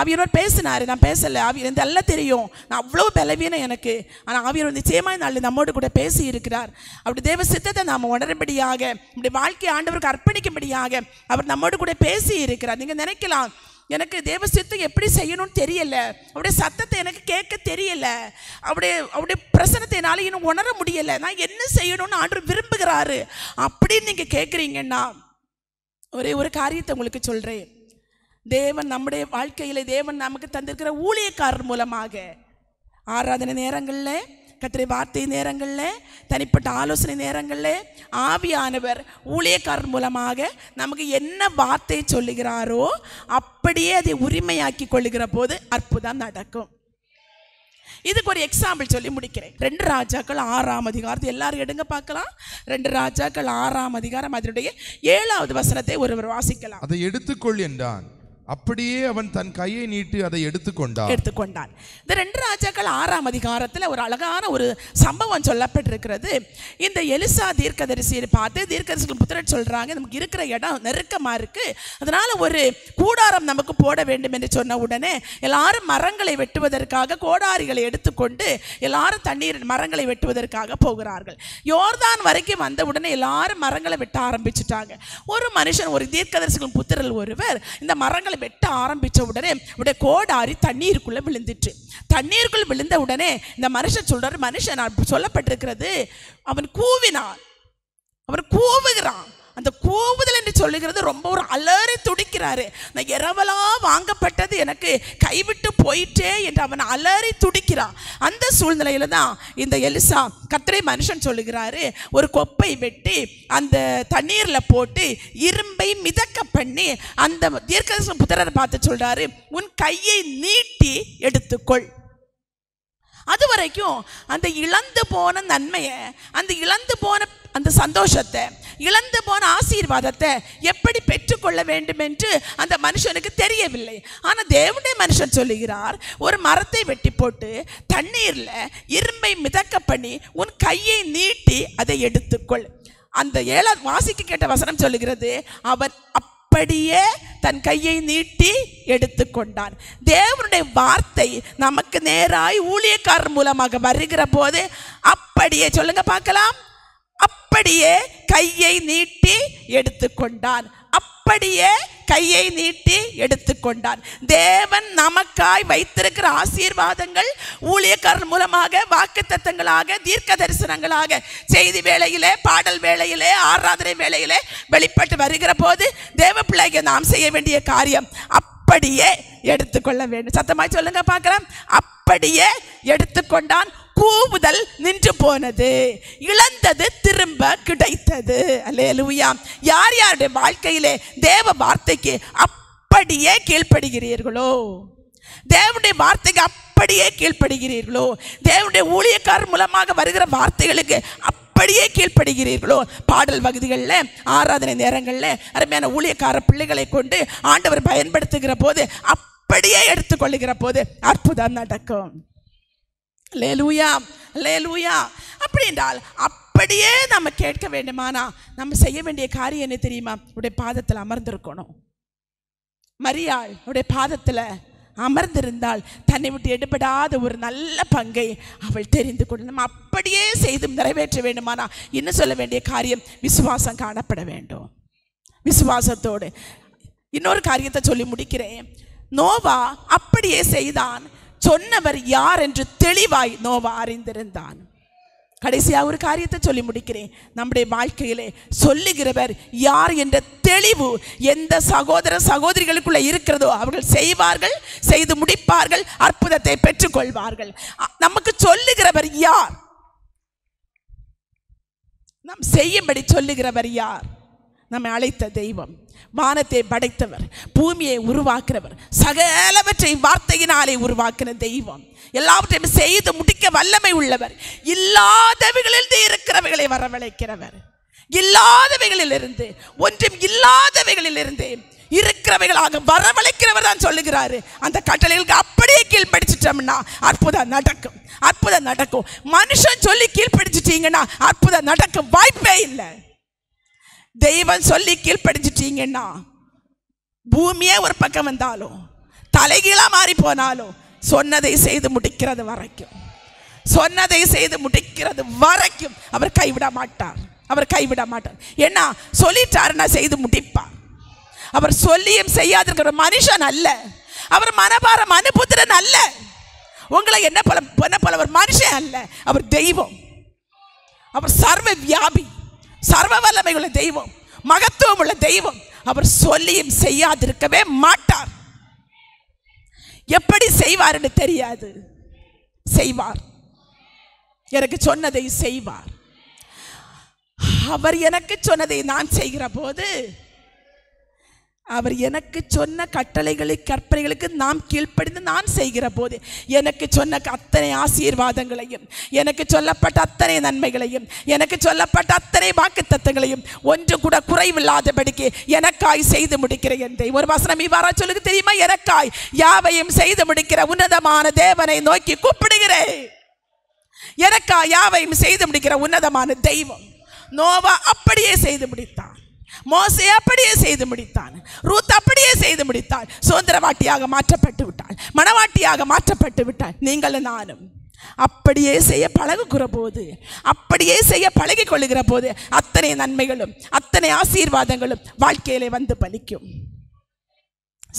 ஆவியானவர் பேசினார், நான் பேசலை, ஆவியானவர் எனக்கு எல்லாம் தெரியும், நான் அவ்வளோ பலவீனம் எனக்கு, ஆனால் ஆவியானவர் நிச்சயமாக நாள் நம்மோடு கூட பேசி இருக்கிறார். அப்படி தேவ சித்தத்தை நாம் உணரும்படியாக, நம்முடைய வாழ்க்கையை ஆண்டவருக்கு அர்ப்பணிக்கும்படியாக அவர் நம்மோடு கூட பேசி இருக்கிறார். நீங்கள் நினைக்கலாம், எனக்கு தேவ சித்தம் எப்படி செய்யணும்னு தெரியல, அவருடைய சத்தத்தை எனக்கு கேட்க தெரியல, அவருடைய பிரசனத்தை என்னால் இன்னும் உணர முடியலை, நான் என்ன செய்யணும்னு ஆண்டவர் விரும்புகிறாரு அப்படின்னு நீங்கள் கேட்குறீங்கன்னா, ஒரே ஒரு காரியத்தை உங்களுக்கு சொல்கிறேன். தேவன் நம்முடைய வாழ்க்கையில் தேவன் நமக்கு தந்திருக்கிற ஊழியக்காரர் மூலமாக ஆராதனை நேரங்களில், கர்த்தருடைய வார்த்தை நேரங்களில், தனிப்பட்ட ஆலோசனை நேரங்களில் ஆவியானவர் ஊழியக்காரர் மூலமாக நமக்கு என்ன வார்த்தை சொல்லுகிறாரோ அப்படியே அதை உரிமையாக்கி கொள்ளுகிற போது அற்புதம் நடக்கும். இதுக்கு ஒரு எக்ஸாம்பிள் சொல்லி முடிக்கிறேன். 2 ராஜாக்கள் 6ஆம் அதிகாரத்தை எல்லாரும் எடுங்க பார்க்கலாம். 2 ராஜாக்கள் 6ஆம் அதிகாரம் அதனுடைய 7வது வசனத்தை ஒருவர் வாசிக்கலாம். அதை எடுத்துக்கொள் என்றான். அப்படியே அவன் தன் கையை நீட்டி அதை எடுத்துக்கொண்டான். இந்த 2 ராஜாக்கள் 6ஆம் அதிகாரத்தில் ஒரு அழகான ஒரு சம்பவம் சொல்லப்பட்டிருக்கிறது. இந்த எலிசா தீர்க்கதரிசியை பார்த்து தீர்க்கதரிசிகள் புத்திரர் சொல்றாங்க, நமக்கு இருக்கிற இடம் நெருக்கமா இருக்கு, அதனால ஒரு கூடாரம் நமக்கு போட வேண்டும் என்று சொன்ன உடனே எல்லாரும் மரங்களை வெட்டுவதற்காக கோடாரிகளை எடுத்துக்கொண்டு எல்லாரும் தண்ணீர் மரங்களை வெட்டுவதற்காக போகிறார்கள். யோர்தான் வரைக்கும் வந்த உடனே எல்லாரும் மரங்களை வெட்ட ஆரம்பிச்சுட்டாங்க. ஒரு மனுஷன், ஒரு தீர்க்கதரிசிகள் புத்திரர் ஒருவர் இந்த மரங்களை வெட்ட ஆரம்பிச்ச உடனே உடைய கோடாரி தண்ணீருக்குள்ள விழுந்துச்சு. தண்ணீருக்குள்ள விழுந்த உடனே இந்த மனுஷன் சொல்றாரு, மனுஷன் சொல்லப்பட்டிருக்கிறது, அவன் கூவினான், அவன் கூவுகிறான். அந்த கூவுதல் என்று சொல்லுகிறது ரொம்ப ஒரு அலறி துடிக்கிறாரு. நான் இரவலா வாங்கப்பட்டது எனக்கு கைவிட்டு போயிட்டே என்று அவன் அலறி துடிக்கிறான். அந்த சூழ்நிலையில தான் இந்த எலிசா கர்த்தருடைய மனுஷன் சொல்லுகிறாரு, ஒரு கொப்பை வெட்டி அந்த தண்ணீர்ல போட்டு இரும்பை மிதக்க பண்ணி அந்த தீர்க்கதரிசி புத்திரரை பார்த்து சொல்றாரு, உன் கையை நீட்டி எடுத்துக்கொள். அது வரைக்கும் அந்த இழந்து போன நன்மையை, அந்த இழந்து போன அந்த சந்தோஷத்தை, இழந்து போன ஆசீர்வாதத்தை எப்படி பெற்றுக்கொள்ள வேண்டும் என்று அந்த மனுஷனுக்கு தெரியவில்லை. ஆனால் தேவனுடைய மனுஷன் சொல்லுகிறார், ஒரு மரத்தை வெட்டி போட்டு தண்ணீர்ல இரும்பை மிதக்க பண்ணி உன் கையை நீட்டி அதை எடுத்துக்கொள். அந்த 7 வாசிக்க கேட்ட வசனம் சொல்லுகிறது, அவன் அப்படியே தன் கையை நீட்டி எடுத்துக்கொண்டான். தேவனுடைய வார்த்தை நமக்கு நேராய் ஊழியக்காரர் மூலமாக வருகிற போது அப்படியே சொல்லுங்க பார்க்கலாம், அப்படியே கையை நீட்டி எடுத்துக்கொண்டான். அப்படியே கையை நீட்டி எடுத்துக்கொண்டான். தேவன் நமக்காய் வைத்திருக்கிற ஆசீர்வாதங்கள் ஊழியக்காரர் மூலமாக, வாக்குத்தத்தங்களாக, தீர்க்க தரிசனங்களாக, செய்தி வேளையிலே, பாடல் வேளையிலே, ஆராதனை வேளையிலே வெளிப்பட்டு வருகிற போது தேவ பிள்ளைக்கு நாம் செய்ய வேண்டிய காரியம் அப்படியே எடுத்துக்கொள்ள வேண்டும். சத்தமாய் சொல்லுங்க பார்க்கலாம், அப்படியே எடுத்துக்கொண்டான். கூவுதல் நின்று போனது, இழந்தது திரும்ப கிடைத்தது. அல்லேலூயா. யார் யாருடைய வாழ்க்கையிலே தேவ வார்த்தைக்கு அப்படியே கீழ்ப்படுகிறீர்களோ, தேவனுடைய வார்த்தைக்கு அப்படியே கீழ்ப்படுகிறீர்களோ, தேவனுடைய ஊழியக்காரர் மூலமாக வருகிற வார்த்தைகளுக்கு அப்படியே கீழ்ப்படுகிறீர்களோ, பாடல் வகுதிகளில், ஆராதனை நேரங்களில் அருமையான ஊழியக்கார பிள்ளைகளை கொண்டு ஆண்டவர் பயன்படுத்துகிற போது, அப்படியே எடுத்துக்கொள்ளுகிற போது அற்புதம் நடக்கும். அல்லேலூயா, அல்லேலூயா. அப்படி என்றால் அப்படியே நம்ம கேட்க வேண்டுமானா நம்ம செய்ய வேண்டிய காரியம் என்ன தெரியுமா? உடைய பாதத்தில் அமர்ந்திருக்கணும். மரியாள் உடைய பாதத்தில் அமர்ந்திருந்தால் தன்னை விட்டு எடுபடாத ஒரு நல்ல பங்கை அவள் தெரிந்து கொண்டு நம்ம அப்படியே செய்து நிறைவேற்ற வேண்டுமானா இன்னும் சொல்ல வேண்டிய காரியம் விசுவாசம் காணப்பட வேண்டும். விசுவாசத்தோடு இன்னொரு காரியத்தை சொல்லி முடிக்கிறேன். நோவா அப்படியே செய்தான். சொன்னவர் யார் என்று தெளிவாய் நோவா அறிந்திருந்தான். கடைசியாக ஒரு காரியத்தை சொல்லி முடிக்கிறேன். நம்முடைய வாழ்க்கையிலே சொல்லுகிறவர் யார் என்ற தெளிவு எந்த சகோதர சகோதரிகளுக்குள்ள இருக்கிறதோ அவர்கள் செய்வார்கள், செய்து முடிப்பார்கள், அற்புதத்தை பெற்றுக்கொள்வார்கள். நமக்கு சொல்லுகிறவர் யார்? நாம் செய்யும்படி சொல்லுகிறவர் யார்? நம்மை அழைத்த தெய்வம், வானத்தை படைத்தவர், பூமியை உருவாக்குறவர், சகலவற்றையும் வார்த்தையினாலே உருவாக்கின தெய்வம், எல்லாவற்றையும் செய்து முடிக்க வல்லமை உள்ளவர், இல்லாதவைகளிலிருந்து இருக்கிறவைகளை வரவழைக்கிறவர், இல்லாதவைகளிலிருந்து ஒன்றும் இல்லாதவைகளிலிருந்து இருக்கிறவைகளாக வரவழைக்கிறவர் தான் சொல்லுகிறாரு. அந்த கட்டளைகளுக்கு அப்படியே கீழ்படிச்சிட்டோம்னா அற்புதம் நடக்கும், அற்புதம் நடக்கும். மனுஷன் சொல்லி கீழ்படிச்சிட்டீங்கன்னா அற்புதம் நடக்கும் வாய்ப்பே இல்லை. தெய்வம் சொல்லி கீழ்படிச்சிட்டீங்கன்னா பூமியே ஒரு பக்கம் வந்தாலும் தலைகீழா மாறி போனாலும் சொன்னதை செய்து முடிக்கிறது வரைக்கும், சொன்னதை செய்து முடிக்கிறது வரைக்கும் அவர் கைவிட மாட்டார், அவர் கைவிட மாட்டார். ஏன்னா சொல்லிட்டாருன்னா செய்து முடிப்பார். அவர் சொல்லியும் செய்யாதிருக்கிற மனுஷன் அல்ல, அவர் மனபாரம் அனுபுத்திரன் அல்ல, உங்களை என்ன போல ஒரு மனுஷன் அல்ல, அவர் தெய்வம், அவர் சர்வ வியாபி, சர்வ வல்லமை உள்ள தெய்வம், மகத்துவம் உள்ள தெய்வம். அவர் சொல்லியும் செய்யாதிருக்கவே மாட்டார். எப்படி செய்வார் என்று தெரியாது, செய்வார். எனக்கு சொன்னதை செய்வார். அவர் எனக்கு சொன்னதை நான் செய்கிற போது, அவர் எனக்கு சொன்ன கட்டளைகளை கற்பனைகளுக்கு நாம் கீழ்ப்படிந்து நான் செய்கிற போது எனக்கு சொன்ன அத்தனை ஆசீர்வாதங்களையும், எனக்கு சொல்லப்பட்ட அத்தனை நன்மைகளையும், எனக்கு சொல்லப்பட்ட அத்தனை வாக்குத்தத்தங்களையும் ஒன்று கூட குறைவில்லாதபடிக்கு எனக்காய் செய்து முடிக்கிற என் ஒரு வசனம் இவ்வாறா சொல்லுங்க தெரியுமா? எனக்காய் யாவையும் செய்து முடிக்கிற உன்னதமான தேவனை நோக்கி கூப்பிடுகிறேன். எனக்காய் யாவையும் செய்து முடிக்கிற உன்னதமான தெய்வம். நோவா அப்படியே செய்து முடித்தான், மோசே அப்படியே செய்து முடித்தான், ரூத் அப்படியே செய்து முடித்தாள். சுதந்திரவாட்டியாக மாற்றப்பட்டு விட்டாள், மணவாட்டியாக மாற்றப்பட்டு விட்டாள். நீங்களும் நானும் அப்படியே செய்ய பழகுகிற போது, அப்படியே செய்ய பழகி கொள்ளுகிற போது அத்தனை நன்மைகளும் அத்தனை ஆசீர்வாதங்களும் வாழ்க்கையிலே வந்து பலிக்கும்.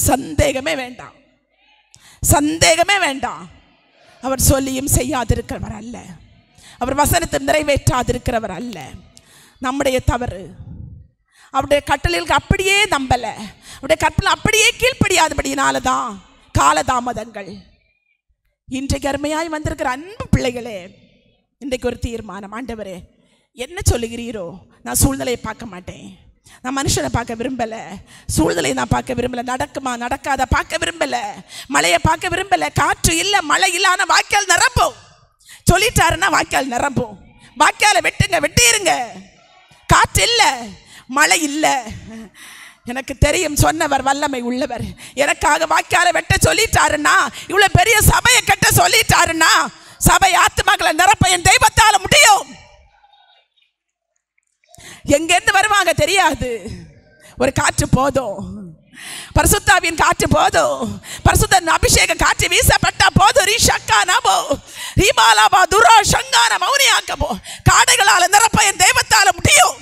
சந்தேகமே வேண்டாம், சந்தேகமே வேண்டாம். அவர் சொல்லியும் செய்யாதிருக்கிறவர் அல்ல, அவர் வசனத்தை நிறைவேற்றாதிருக்கிறவர் அல்ல. நம்முடைய தவறு அவருடைய கட்டளைகளுக்கு அப்படியே நம்பல, அவருடைய கட்டளை அப்படியே கீழ்ப்படியாதபடியினால தான் காலதாமதங்கள். இன்றைக்கு அருமையாய் வந்திருக்கிற அன்பு பிள்ளைகளே, இன்றைக்கு ஒரு தீர்மானம். ஆண்டவரே என்ன சொல்லுகிறீரோ, நான் சூழ்நிலையை பார்க்க மாட்டேன், நான் மனுஷனை பார்க்க விரும்பல, சூழ்நிலையை நான் பார்க்க விரும்பல, நடக்குமா நடக்காத பார்க்க விரும்பல, மழையை பார்க்க விரும்பல, காற்று இல்லை மழை இல்லை, ஆனால் வாய்க்கால் நிரம்பும். சொல்லிட்டாருன்னா வாய்க்கால் நிரம்பும். வாய்க்காலை வெட்டுங்க, வெட்டிருங்க. காற்று இல்லை, மழை இல்லை, எனக்கு தெரியும் சொன்னவர் வல்லமை உள்ளவர். எனக்காக வாய்க்காலை வெட்ட சொல்லிட்டாருன்னா, இவ்வளவு பெரிய சபையை கட்ட சொல்லிட்டாருன்னா, சபை ஆத்துமாக்களை நிரப்ப என் தெய்வத்தால முடியும். எங்கிருந்து வருவாங்க தெரியாது, ஒரு காற்று போதும், பரிசுத்தாவின் காற்று போதும், பரிசுத்த அபிஷேக காற்று வீசப்பட்டா போதும். ரீஷக்கா நபோ ரீபாலாபா துரா சங்கான மௌனியாக்கபோ காடைகளால நிரப்ப என் தெய்வத்தால முடியும்.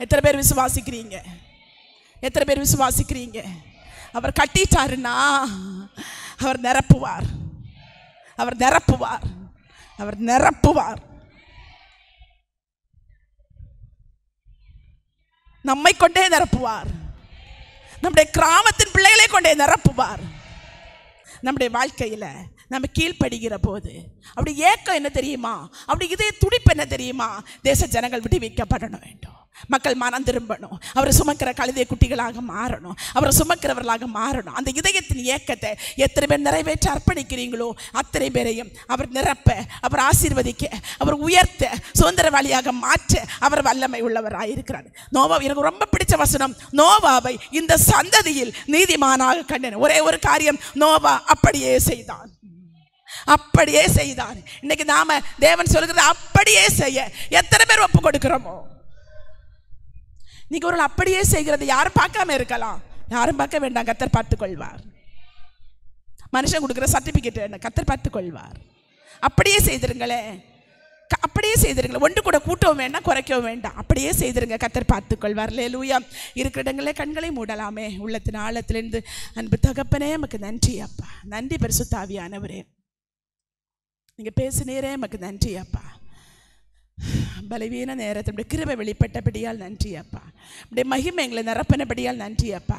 எத்தனை பேர் விசுவாசிக்கிறீங்க? எத்தனை பேர் விசுவாசிக்கிறீங்க? அவர் கட்டிட்டாருன்னா அவர் நிரப்புவார், அவர் நிரப்புவார், அவர் நிரப்புவார். நம்மை கொண்டே நிரப்புவார், நம்முடைய கிராமத்தின் பிள்ளைகளை கொண்டே நிரப்புவார். நம்முடைய வாழ்க்கையில் நம்ம கீழ்ப்படுகிற போது அப்படி ஏக்கம் என்ன தெரியுமா? அப்படி இதே துடிப்பு என்ன தெரியுமா? தேச ஜனங்கள் விடுவிக்கப்படணும் வேண்டும், மக்கள் மனம் திரும்பணும், அவரை சுமக்கிற கழுதை குட்டிகளாக மாறணும், அவரை சுமக்கிறவர்களாக மாறணும். அந்த இதயத்தின் ஏக்கத்தை எத்தனை பேர் நிறைவேற்ற அர்ப்பணிக்கிறீங்களோ அத்தனை பேரையும் அவர் நிரப்ப, அவர் ஆசீர்வதிக்க, அவர் உயர்த்த, சுதந்திரவாளியாக மாற்ற அவர் வல்லமை உள்ளவராயிருக்கிறார். நோவா, எனக்கு ரொம்ப பிடிச்ச வசனம், நோவாவை இந்த சந்ததியில் நீதிமானாக கண்டேன். ஒரே ஒரு காரியம், நோவா அப்படியே செய்தான், அப்படியே செய்தான். இன்னைக்கு நாம தேவன் சொல்கிறது அப்படியே செய்ய எத்தனை பேர் ஒப்பு கொடுக்கிறோமோ? நீங்க ஒரு அப்படியே செய்கிறது யாரும் பார்க்காம இருக்கலாம், யாரும் பார்க்க வேண்டாம், கர்த்தர் பார்த்துக் கொள்வார். மனுஷன் கொடுக்குற சர்டிபிகேட் என்ன, கர்த்தர் பார்த்துக் கொள்வார். அப்படியே செய்திருங்களே, அப்படியே செய்திருங்களேன். ஒன்று கூட கூட்டவும் வேண்டாம், குறைக்கவும் வேண்டாம், அப்படியே செய்திருங்க, கர்த்தர் பார்த்துக் கொள்வார். அல்லேலூயா. இருக்கிற இடங்களே கண்களை மூடலாமே. உள்ளத்தின் ஆழத்திலிருந்து அன்பு தகப்பனே, நமக்கு நன்றி அப்பா, நன்றி பரிசுத்த ஆவியானவரே. நீங்க பேசினீரே எமக்கு நன்றி அப்பா. பலவீன நேரத்தில் கிருபை வெளிப்பட்டபடியால் நன்றி அப்பா. அப்படியே மகிமை எங்களை நிரப்பினபடியால் நன்றி அப்பா.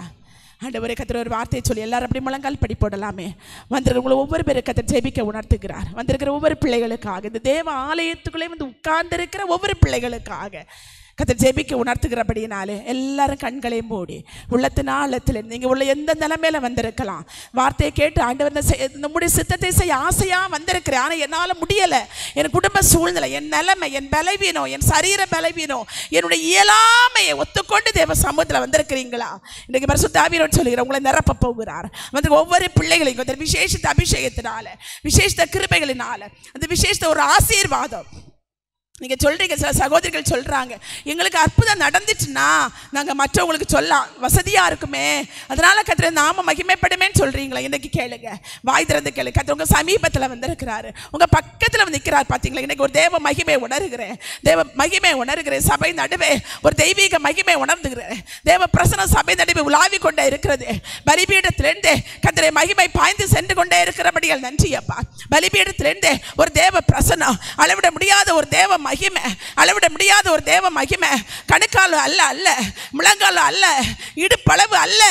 ஆண்டவரே, கர்த்தர் ஒரு வார்த்தையை சொல்லி எல்லாரும் அப்படி முழங்கால் படி போடலாமே. வந்திருக்கிற ஒவ்வொரு பேரும் கர்த்தர் ஜெபிக்க உணர்த்துகிறார். வந்திருக்கிற ஒவ்வொரு பிள்ளைகளுக்காக, இந்த தேவ ஆலயத்துக்குள்ளே வந்து உட்கார்ந்து இருக்கிற ஒவ்வொரு பிள்ளைகளுக்காக கர்த்தர் ஜெபிக்க உணர்த்துகிறபடினாலே எல்லாரும் கண்களை மூடி உள்ளத்தின் ஆழத்தில் நீங்கள் உள்ள எந்த நிலைமையில வந்திருக்கலாம். வார்த்தையை கேட்டு ஆண்டவர் நம்முடைய சித்தத்தை செய்ய ஆசையாக வந்திருக்கிறேன், ஆனால் என்னால் முடியலை, என் குடும்ப சூழ்நிலை, என் நிலைமை, என் பலவீனம், என் சரீர பலவீனம், என்னுடைய இயலாமையை ஒத்துக்கொண்டு தேவ சமூகத்தில் வந்திருக்கிறீங்களா? இன்றைக்கு பரிசுத்த ஆவியானவர் சொல்லுகிறார், உங்களை நிரப்ப போகிறார். வந்து ஒவ்வொரு பிள்ளைகளையும் விசேஷித்த அபிஷேகத்தினால, விசேஷித்த கிருபைகளினால, அந்த விசேஷித்த ஒரு ஆசீர்வாதம். நீங்கள் சொல்கிறீங்க, சில சகோதரிகள் சொல்கிறாங்க, எங்களுக்கு அற்புதம் நடந்துச்சுன்னா நாங்கள் மற்றவங்களுக்கு சொல்லலாம், வசதியாக இருக்குமே, அதனால் கர்த்தர் நாம மகிமைப்படுமேன்னு சொல்கிறீங்களா? இன்றைக்கி கேளுங்க, வாய் திறந்து கேளு. கர்த்தர் உங்கள் சமீபத்தில் வந்திருக்கிறாரு, உங்கள் பக்கத்தில் வந்து நிற்கிறார். பார்த்தீங்களா? இன்றைக்கி ஒரு தேவ மகிமை உணர்கிறேன், தேவ மகிமை உணர்கிறேன். சபை நடுவே ஒரு தெய்வீக மகிமை உணர்ந்துகிறேன். தேவ பிரசனம் சபை நடுவே உலாவி கொண்டே இருக்கிறது. பலிபீடத்திலிருந்து கர்த்தரை மகிமை பாய்ந்து சென்று கொண்டே இருக்கிறபடியால் நன்றி அப்பா. பலிபீடத்திலிருந்து ஒரு தேவ பிரசனம், அளவிட முடியாத ஒரு தேவ மகிமை, அளவிட முடியாத ஒரு தேவ மகிமை. கணுக்கால அல்ல, அல்ல முழங்கால அல்ல, இடுப்பளவு அல்ல,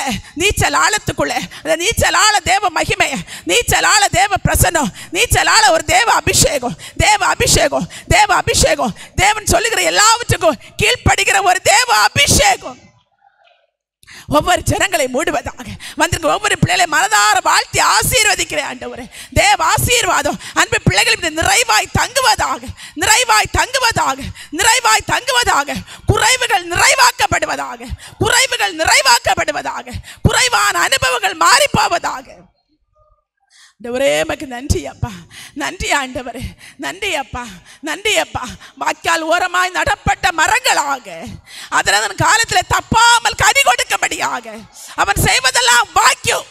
நீச்சல் ஆழத்துக்குள்ள அந்த நீச்சல் ஆழ தேவ மகிமை, நீச்சல் ஆழ தேவ பிரசன்னம், நீச்சல் ஆழ ஒரு தேவ அபிஷேகம், தேவ அபிஷேகம், தேவ அபிஷேகம். தேவன் சொல்லுகிற எல்லாவற்றுக்கும் கீழ்ப்படுகிற ஒரு தேவ அபிஷேகம் ஒவ்வொரு ஜனங்களை மூடுவதாக. வந்திருக்க ஒவ்வொரு பிள்ளைகளை மனதார வாழ்த்தி ஆசீர்வதிக்கிறேன் ஆண்டவரே. தேவ ஆசீர்வாதம் அன்பு பிள்ளைகள் நிறைவாய் தங்குவதாக, நிறைவாய் தங்குவதாக, நிறைவாய் தங்குவதாக. குறைவுகள் நிறைவாக்கப்படுவதாக, குறைவுகள் நிறைவாக்கப்படுவதாக, குறைவான அனுபவங்கள் மாறி போவதாக. ஆண்டவரே மக்கு நன்றி அப்பா, நன்றி ஆண்டவரே, நன்றி அப்பா, நன்றி அப்பா. வாய்க்கால் ஓரமாய் நடப்பட்ட மரங்களாக, அதன் காலத்தில் தப்பாமல் கனி கொடுக்கும்படியாக அவன் செய்வதெல்லாம் வாக்கியம்.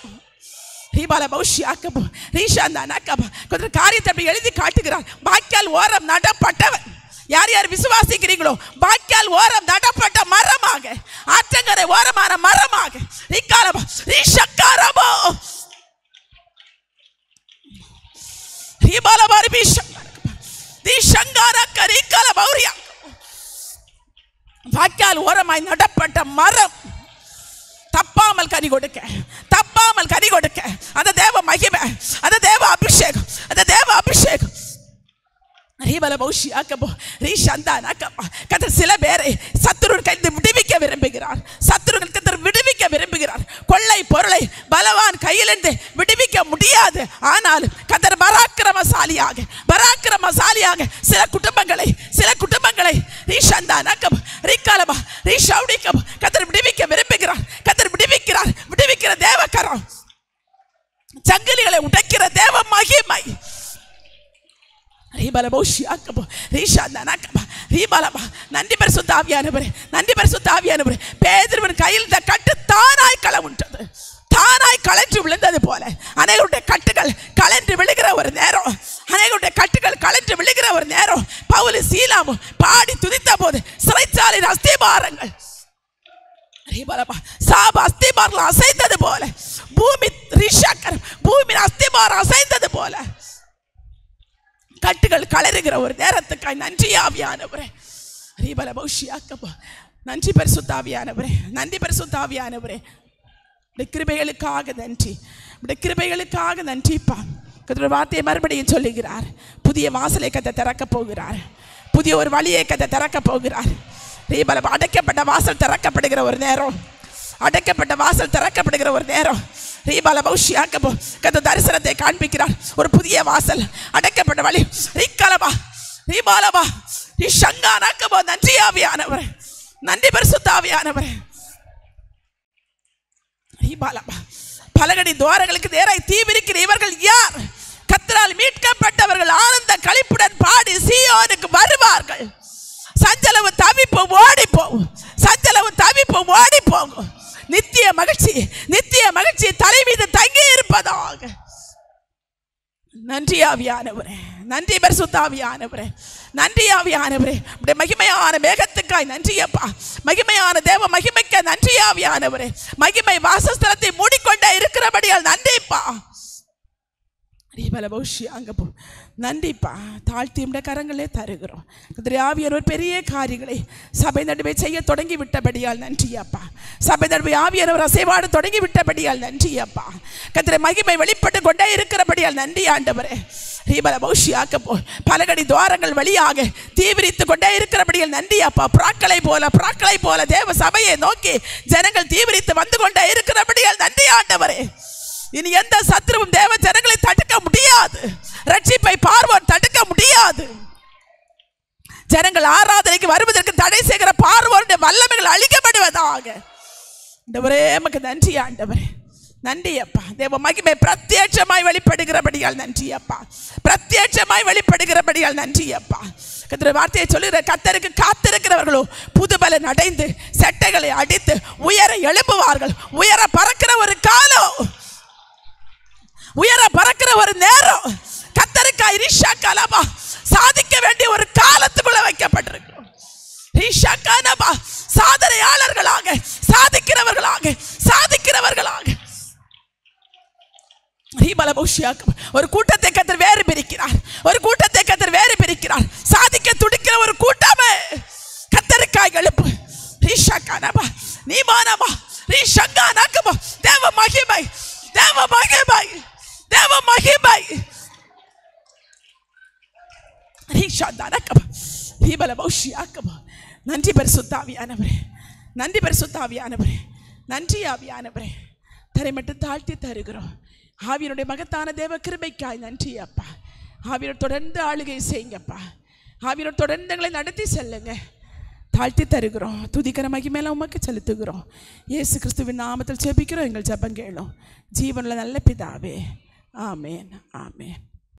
காரியத்தை அப்படி எழுதி காட்டுகிறார். வாய்க்கால் ஓரம் நடப்பட்டவன், யார் யார் விசுவாசிக்கிறீங்களோ, வாய்க்கால் ஓரம் நடப்பட்ட மரமாக, ஆற்றங்கரை ஓரமான மரமாக, வாய்க்கால் ஓரமாய் நடப்பட்ட மரம் தப்பாமல் கனி கொடுக்க, தப்பாமல் கனி கொடுக்க. அந்த தேவ மகிமை, அந்த தேவ அபிஷேகம், அந்த தேவ அபிஷேகம். சில பேரை சத்துருவின் கைது விடுவிக்க விரும்புகிறார், சத்துருவின் விடுவிக்க விரும்புகிறார். கொள்ளை பொருளை பலவான் கையிலிருந்து விடுவிக்க முடியாது. ஆனால் கர்த்தர் பராக்கிரமசாலியாக, பராக்கிரமசாலியாக சில குடும்பங்களை கர்த்தர் விடுவிக்க விரும்புகிறார். கர்த்தர் விடுவிக்கிறார், விடுவிக்கிற தேவக்கரம், சங்கிலிகளை உடைக்கிற தேவ மகிமை. நன்றி பரிசுத்த ஆவியானவரே, நன்றி பரிசுத்த ஆவியானவரே. பேதுருவின் கையில் இந்த கட்டு தானாய் களவுண்டது, தானாய் கலன்று விழுந்தது போல அநேகருடைய கட்டுகள் கலன்று விழுகிற ஒரு நேரம், அநேகருடைய கட்டுகள் கலன்று விழுகிற ஒரு நேரம். பவுல் சீலாவும் பாடி துதித்த போது சிறைச்சாலையின் அஸ்திபாரங்கள் அஸ்திபாரம் அசைந்தது போல, பூமி அஸ்திபாரம் அசைந்தது போல கட்டுகள் கலருகிற ஒரு நேரத்துக்காய் நன்றி ஆவியானவரே. நன்றி பரிசுத்த ஆவியானவரே, நன்றி பரிசுத்த ஆவியானவரே. கிருபைகளுக்காக நன்றி, கிருபைகளுக்காக நன்றிப்பா. கர்த்தர் வார்த்தையை மறுபடியும் சொல்லுகிறார். புதிய வாசலை கர்த்தர் திறக்க போகிறார், புதிய ஒரு வழியை கர்த்தர் திறக்க போகிறார். அடைக்கப்பட்ட வாசல் திறக்கப்படுகிற ஒரு நேரம், அடைக்கப்பட்ட வாசல் திறக்கப்படுகிற ஒரு நேரம். தரிசனத்தை காண்பிக்கிறார். ஒரு புதிய வாசல், அடைக்கப்பட்ட வழி. நன்றி ஆவியானவரே, நன்றி பரிசுத்த ஆவியானவரே. பலகடி துவாரங்களுக்கு நேராய் தீவிரிக்கிற இவர்கள் யார்? கர்த்தரால் மீட்கப்பட்டவர்கள் ஆனந்த களிப்புடன் பாடி சீயோனுக்கு வருவார்கள். சஞ்சலவு தவிப்பு ஓடி போகும், சஞ்சலவு தவிப்பு ஓடி போகும். நித்திய மகிழ்ச்சி, நித்திய மகிழ்ச்சி தலை மீது தங்கி இருப்பதாக. நன்றி ஆவியானவரே, நன்றி பரிசுத்த ஆவியானவரே, நன்றி ஆவியானவரே. உடைய மகிமையான மேகத்துக்காய் நன்றி அப்பா, மகிமையான தேவ மகிமைக்க நன்றி ஆவியானவரே. மகிமை வாசஸ்தலத்தை மூடிக்கொண்டே இருக்கிறபடியால் நன்றிப்பா. அங்கே போ. நன்றிப்பா, தாழ்த்தி உடைய கரங்களே தருகிறோம். கர்த்தரே, ஆவியானவர் ஒரு பெரிய காரியங்களை சபை நடுவே செய்ய தொடங்கி விட்டபடியால் நன்றியப்பா. சபை நடுவே ஆவியானவர் அசைவாடு தொடங்கி விட்டபடியால் நன்றியப்பா. கர்த்தரே, மகிமை வெளிப்பட்டு கொண்டே இருக்கிறபடியால் நன்றி ஆண்டவரே. பலகடி துவாரங்கள் வழியாக தீவிரித்து கொண்டே இருக்கிறபடியால் நன்றியப்பா. புறாக்களை போல தேவ சபையை நோக்கி ஜனங்கள் தீவிரித்து வந்து கொண்டே இருக்கிறபடியால் நன்றி ஆண்டவரே. இனி எந்த சத்துருவும் தேவ ஜனங்களை தடுக்க முடியாது. ரட்சிப்பை பார்வோர் தடுக்க முடியாது. ஜனங்கள் ஆராதனைக்கு வருவதற்கு தடை செய்கிற பார்வோருடைய வல்லமைகள் அழிக்கப்படுவதாக. ஆண்டவரே, எமக்கு நன்றி ஆண்டவரே. நன்றி அப்பா. தேவ மகிமை பிரத்யட்சமாய் வெளிப்படுகிறபடியால் நன்றி அப்பா. பிரத்யட்சமாய் வெளிப்படுகிறபடியால் நன்றி அப்பா. கர்த்தருடைய வார்த்தையை சொல்லுகிற கர்த்தருக்கு காத்திருக்கிறவர்களோ புதுபலன் அடைந்து செட்டைகளை அடித்து உயர எழும்புவார்கள். உயர பறக்கிற ஒரு காலம், உயர பறக்கிற ஒரு நேரம் கர்த்தருக்காய் சாதிக்க வேண்டிய ஒரு காலத்துக்குள்ள வைக்கப்பட்டிருக்கிறோம். சாதனையாளர்களாக, சாதிக்கிறவர்களாக ஒரு கூட்டத்தை கர்த்தர் வேறு பிரிக்கிறார். ஒரு கூட்டத்தை கர்த்தர் வேறு பிரிக்கிறார். சாதிக்க துடிக்கிற ஒரு கூட்டமே கர்த்தருக்காய் எழுப்பு. தேவ மகிமை, தேவ மகிமை, தேவ மகிமை. நன்றி பரிசுத்த ஆவியானவரே, நன்றி பரிசுத்த ஆவியானவரே, நன்றி ஆவியானவரே. தரை மட்டும் தாழ்த்தி தருகிறோம். ஆவியனுடைய மகத்தான தேவ கிருபைக்காய் நன்றி அப்பா. ஆவியனோடு தொடர்ந்து ஆளுகை செய்யுங்கப்பா. ஆவியனோடு தொடர்ந்து எங்களை நடத்தி செல்லுங்க. தாழ்த்தி தருகிறோம். துதிக்கிற மகிமையெல்லாம் உமக்கு செலுத்துகிறோம். இயேசு கிறிஸ்துவின் நாமத்தில் ஜெபிக்கிறோம். எங்கள் ஜெபம் கேளும். ஜீவனுள்ள நல்ல பிதாவே. ஆமேன், ஆமேன்.